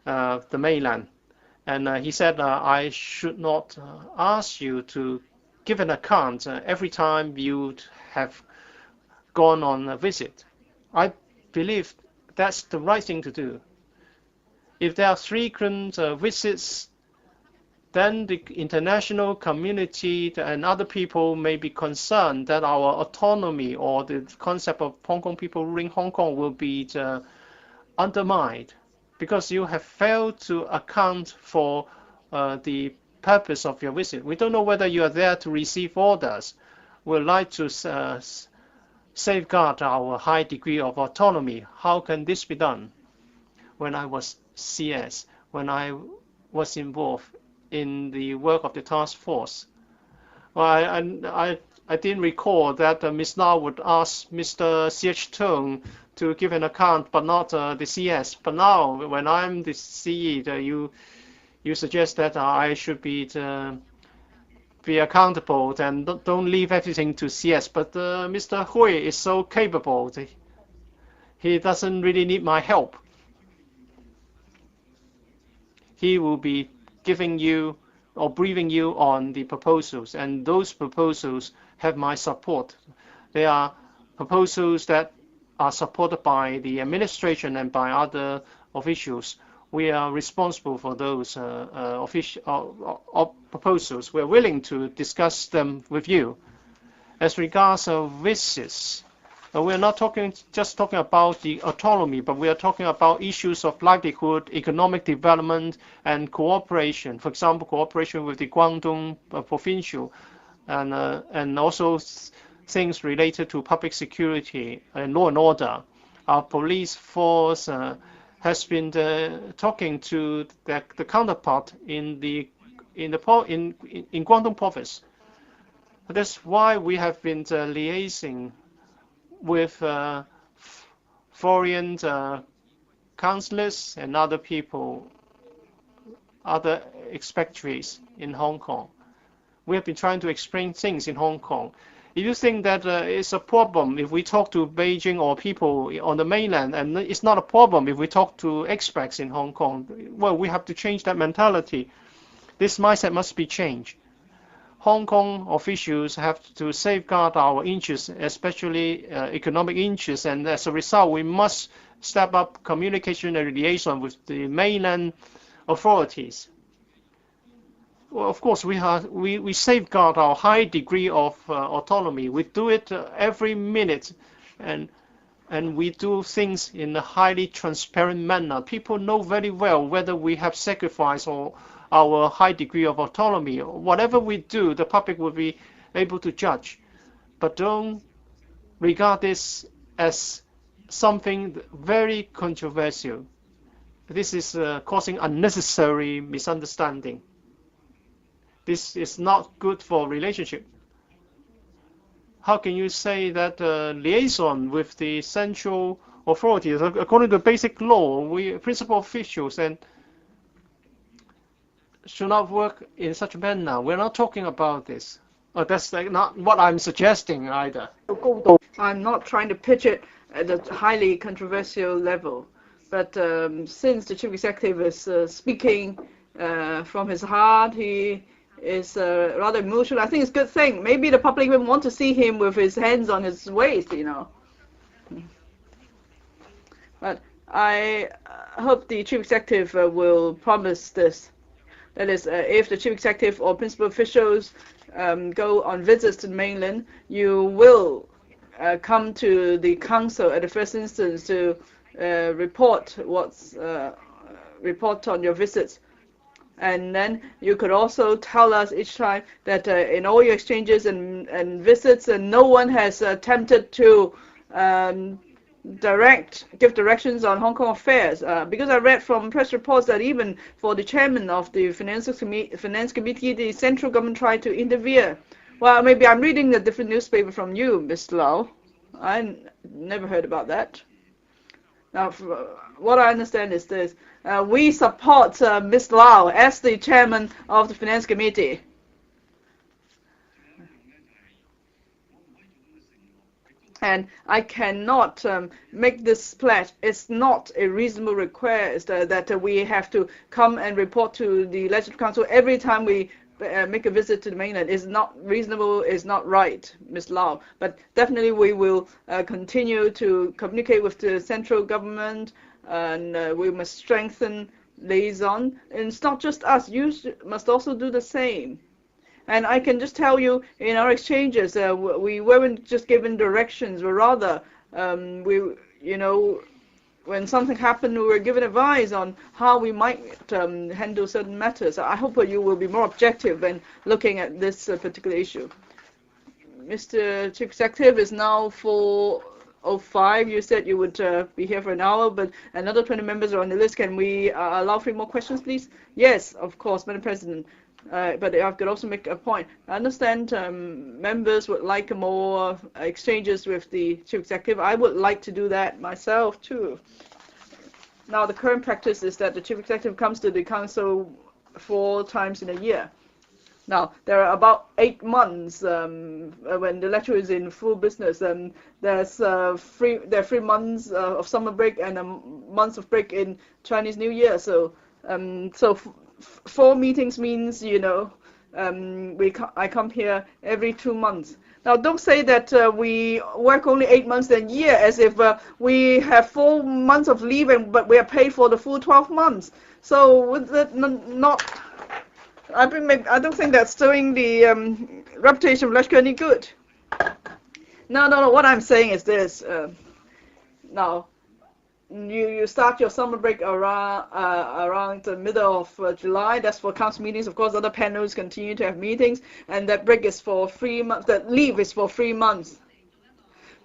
the mainland. And he said, I should not ask you to give an account every time you have gone on a visit. I believe that's the right thing to do. If there are frequent visits, then the international community and other people may be concerned that our autonomy or the concept of Hong Kong people ruling Hong Kong will be undermined because you have failed to account for the purpose of your visit. We don't know whether you are there to receive orders. We'd like to safeguard our high degree of autonomy. How can this be done? When I was CS, when I was involved in the work of the task force, well, I didn't recall that Ms. Lau would ask Mr. C.H. Tung to give an account, but not the CS. But now, when I'm the CE, you suggest that I should be accountable and don't leave everything to CS. But Mr. Hui is so capable. He doesn't really need my help. He will be giving you or briefing you on the proposals, and those proposals have my support. They are proposals that are supported by the administration and by other officials. We are responsible for those proposals. We're willing to discuss them with you. As regards visits, we're not just talking about the autonomy, but we are talking about issues of livelihood, economic development, and cooperation. For example, cooperation with the Guangdong provincial, and also things related to public security and law and order. Our police force has been talking to the counterpart in Guangdong province. That's why we have been liaising with foreign councillors and other people, other expatriates in Hong Kong. We have been trying to explain things in Hong Kong. If you think that it's a problem if we talk to Beijing or people on the mainland, and it's not a problem if we talk to expats in Hong Kong, well, we have to change that mentality. This mindset must be changed. Hong Kong officials have to safeguard our interests, especially economic interests, and as a result, we must step up communication and liaison with the mainland authorities. Well, of course, we safeguard our high degree of autonomy. We do it every minute, and we do things in a highly transparent manner. People know very well whether we have sacrificed or our high degree of autonomy. Whatever we do, the public will be able to judge. But don't regard this as something very controversial. This is causing unnecessary misunderstanding. This is not good for relationship. How can you say that liaison with the central authorities, according to basic law, we principal officials and should not work in such a manner? We're not talking about this. That's not what I'm suggesting either. I'm not trying to pitch it at a highly controversial level, but since the chief executive is speaking from his heart, he is rather emotional. I think it's a good thing. Maybe the public even want to see him with his hands on his waist, you know. But I hope the chief executive will promise this. That is, if the chief executive or principal officials go on visits to the mainland, you will come to the council at the first instance to report on your visits. And then you could also tell us each time that in all your exchanges and visits, no one has attempted to give directions on Hong Kong affairs. Because I read from press reports that even for the chairman of the Finance Committee, the central government tried to interfere. Well, maybe I'm reading a different newspaper from you, Mr. Lau. I never heard about that. Now, what I understand is this. We support Ms. Lau as the chairman of the Finance Committee. And I cannot make this pledge. It's not a reasonable request that we have to come and report to the Legislative Council every time we make a visit to the mainland. It's not reasonable, it's not right, Ms. Lau. But definitely we will continue to communicate with the central government, and we must strengthen liaison. And it's not just us, you must also do the same. And I can just tell you, in our exchanges, we weren't just given directions, but rather, when something happened, we were given advice on how we might handle certain matters. I hope you will be more objective in looking at this particular issue. Mr. Chief Executive, is now 4:05. You said you would be here for an hour, but another 20 members are on the list. Can we allow 3 more questions, please? Yes, of course, Madam President. But I could also make a point. I understand members would like more exchanges with the Chief Executive. I would like to do that myself too. Now, the current practice is that the Chief Executive comes to the Council 4 times in a year. Now, there are about 8 months when the lecture is in full business. There are 3 months of summer break and a month of break in Chinese New Year. So, 4 meetings means, I come here every 2 months. Now, don't say that we work only 8 months a year, as if we have 4 months of leave, but we are paid for the full 12 months. So, with that, I don't think that's doing the reputation of Leshka any good. No. What I'm saying is this. Now, you start your summer break around the middle of July. That's for council meetings. Of course, other panels continue to have meetings, and that break is for 3 months. That leave is for 3 months.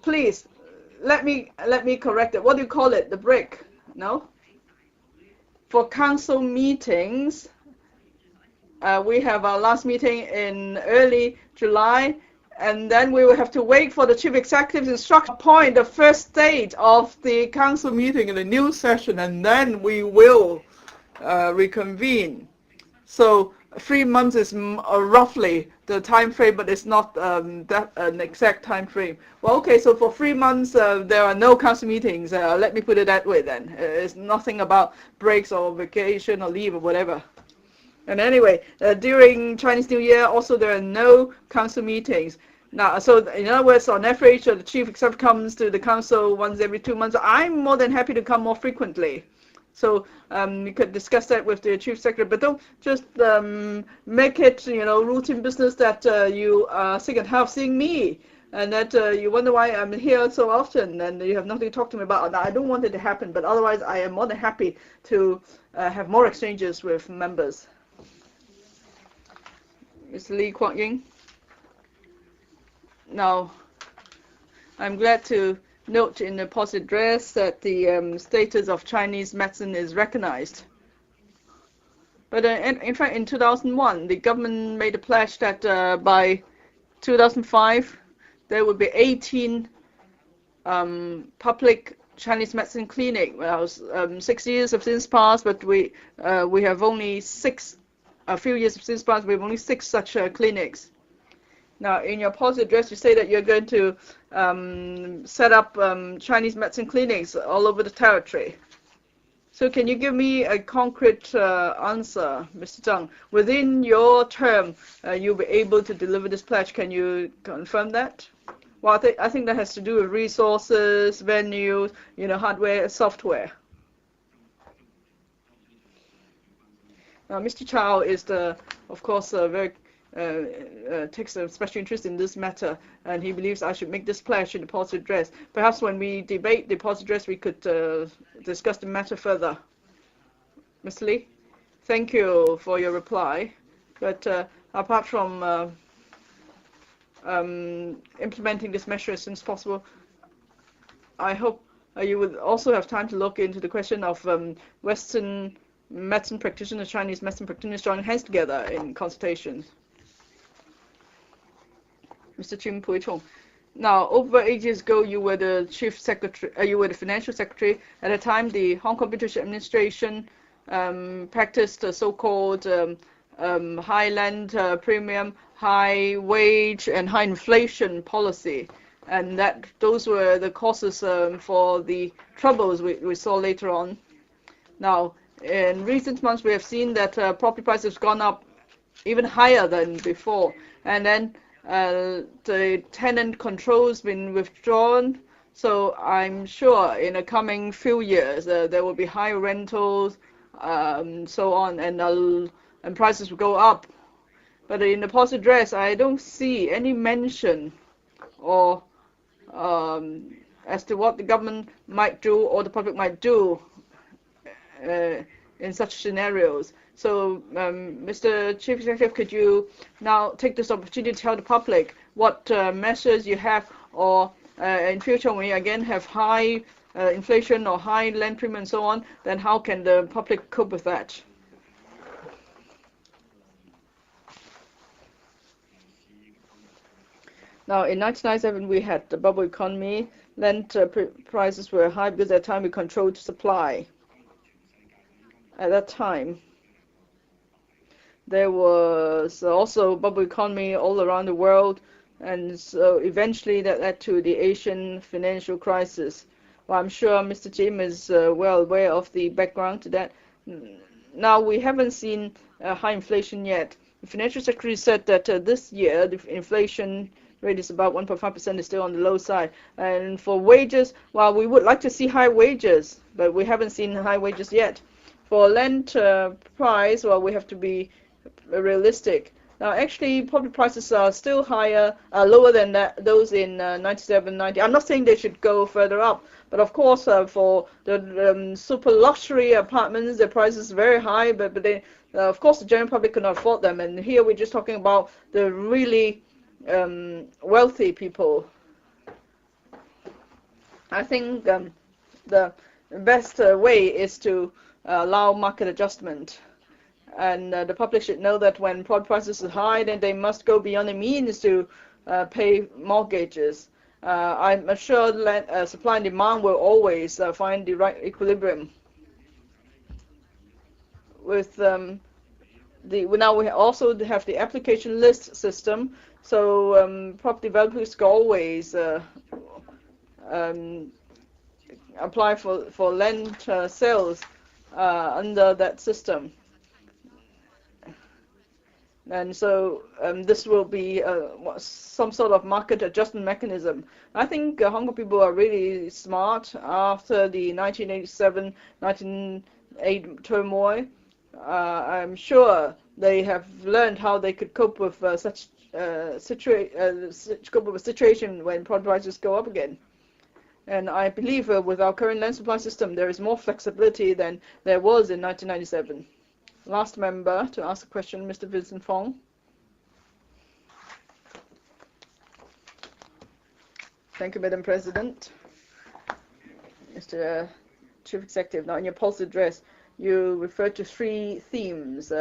Please, let me correct it. What do you call it? The break? No. For council meetings, we have our last meeting in early July. And then we will have to wait for the chief executive's instruction to appoint the first stage of the council meeting in the new session, and then we will reconvene. So 3 months is roughly the time frame, but it's not an exact time frame. Well, okay, so for 3 months there are no council meetings. Let me put it that way then. It's nothing about breaks or vacation or leave or whatever. And anyway, during Chinese New Year, also there are no council meetings. Now, so in other words, on average, the chief executive comes to the council once every 2 months. I'm more than happy to come more frequently. So you could discuss that with the chief secretary, but don't just make it, routine business that you are sick and tired of seeing me, and that you wonder why I'm here so often, and you have nothing to talk to me about. Now, I don't want it to happen, but otherwise, I am more than happy to have more exchanges with members. Mr. Lee Kuan Yew. Now, I'm glad to note in the policy address that the status of Chinese medicine is recognized. But in fact, in 2001, the government made a pledge that by 2005, there would be 18 public Chinese medicine clinic. Well, 6 years have since passed, but we have only 6. A few years have since passed, we have only 6 such clinics. Now, in your policy address, you say that you're going to set up Chinese medicine clinics all over the territory. So can you give me a concrete answer, Mr. Zhang? Within your term, you'll be able to deliver this pledge. Can you confirm that? Well, I think that has to do with resources, venues, hardware, software. Now, Mr. Chow is of course, very takes a special interest in this matter, and he believes I should make this pledge in the policy address. Perhaps when we debate the policy address, we could discuss the matter further. Mr. Lee, thank you for your reply. But apart from implementing this measure as soon as possible, I hope you would also have time to look into the question of Western medicine practitioners, Chinese medicine practitioners joining hands together in consultations. Mr. Chim Pui Chung. Now, over 8 years ago, you were the chief secretary. You were the financial secretary. At the time, the Hong Kong British administration practiced the so-called high land premium, high wage, and high inflation policy, and those were the causes for the troubles we saw later on. Now, in recent months, we have seen that property prices have gone up even higher than before, and then the tenant control's been withdrawn. So I'm sure in the coming few years there will be high rentals, so on, and prices will go up. But in the policy address, I don't see any mention or as to what the government might do or the public might do in such scenarios. So, Mr. Chief Executive, could you now take this opportunity to tell the public what measures you have, or in future when we again have high inflation or high land premium and so on, then how can the public cope with that? Now, in 1997, we had the bubble economy. Land prices were high because at that time we controlled supply. At that time, there was also bubble economy all around the world, and so eventually that led to the Asian financial crisis. Well, I'm sure Mr. Jim is well aware of the background to that. Now, we haven't seen high inflation yet, The Financial Secretary said that this year the inflation rate is about 1.5%, is still on the low side. And for wages, well, we would like to see high wages, but we haven't seen high wages yet. For land price, well, we have to be realistic. Now, actually, property prices are still lower than those in 97, 90. I'm not saying they should go further up, but of course, for the super luxury apartments, the price is very high, but they, of course, the general public cannot afford them. And here we're just talking about the really wealthy people. I think the best way is to allow market adjustment. And the public should know that when property prices are high, then they must go beyond the means to pay mortgages. I'm sure that supply and demand will always find the right equilibrium. With now we also have the application list system, so property developers can always apply for land sales under that system. And so this will be some sort of market adjustment mechanism. I think Hong Kong people are really smart after the 1987-1988 turmoil. I'm sure they have learned how they could cope with such a situation when property prices go up again. And I believe with our current land supply system, there is more flexibility than there was in 1997. Last member to ask a question, Mr. Vincent Fong. Thank you, Madam President. Mr. Chief Executive, now in your policy address, you referred to 3 themes: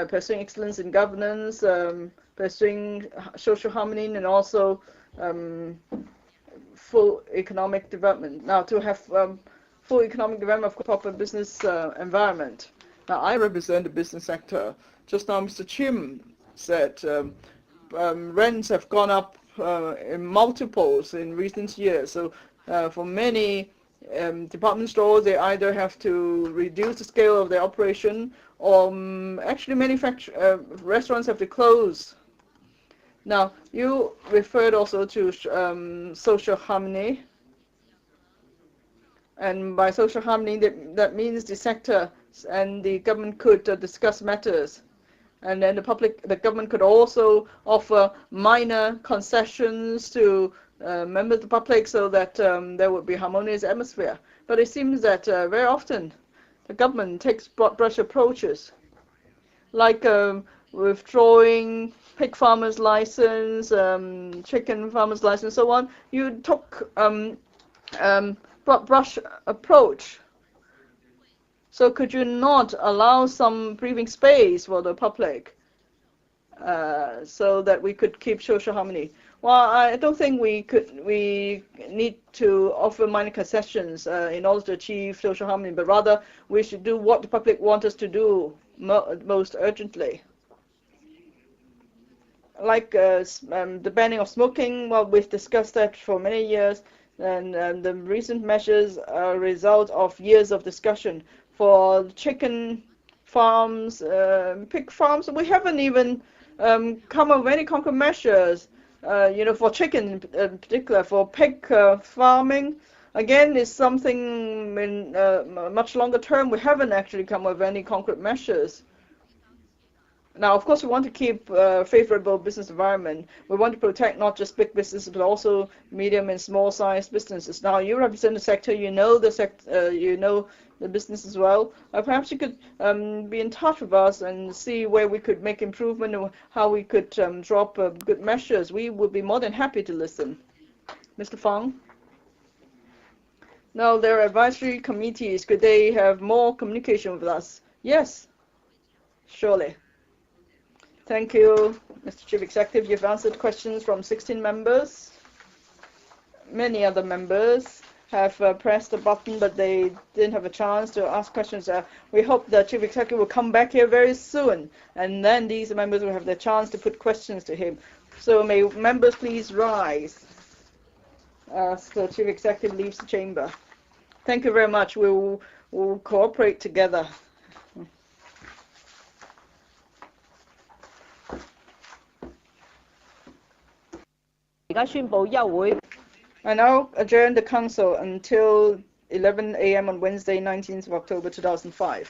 pursuing excellence in governance, pursuing social harmony, and also full economic development. Now, to have full economic development of proper business environment. Now, I represent the business sector. Just now, Mr. Chim said rents have gone up in multiples in recent years. So for many department stores, they either have to reduce the scale of their operation, or actually restaurants have to close. Now, you referred also to social harmony. And by social harmony, that means the sector and the government could discuss matters. And then the government could also offer minor concessions to members of the public so that there would be harmonious atmosphere. But it seems that very often the government takes broad brush approaches, like withdrawing pig farmers' license, chicken farmers' license, so on. You took broad brush approach. So could you not allow some breathing space for the public so that we could keep social harmony? Well, I don't think we need to offer minor concessions in order to achieve social harmony, but rather we should do what the public wants us to do most urgently. Like the banning of smoking, well, we've discussed that for many years, and the recent measures are a result of years of discussion. For chicken farms, pig farms, we haven't even come up with any concrete measures. For chicken in particular, for pig farming, again, is something in much longer term. We haven't actually come up with any concrete measures. Now, of course, we want to keep a favorable business environment. We want to protect not just big businesses, but also medium and small-sized businesses. Now, you represent the sector. You know the business as well. Perhaps you could be in touch with us and see where we could make improvement or how we could drop good measures. We would be more than happy to listen. Mr. Fang? Now, there are advisory committees. Could they have more communication with us? Yes, surely. Thank you, Mr. Chief Executive. You've answered questions from 16 members. Many other members have pressed the button, but they didn't have a chance to ask questions. We hope the Chief Executive will come back here very soon, and then these members will have the chance to put questions to him. So may members please rise as the Chief Executive leaves the chamber. Thank you very much. We'll cooperate together. 家宣布休會。I now adjourn the council until 11 a.m. on Wednesday, 19th of October 2005.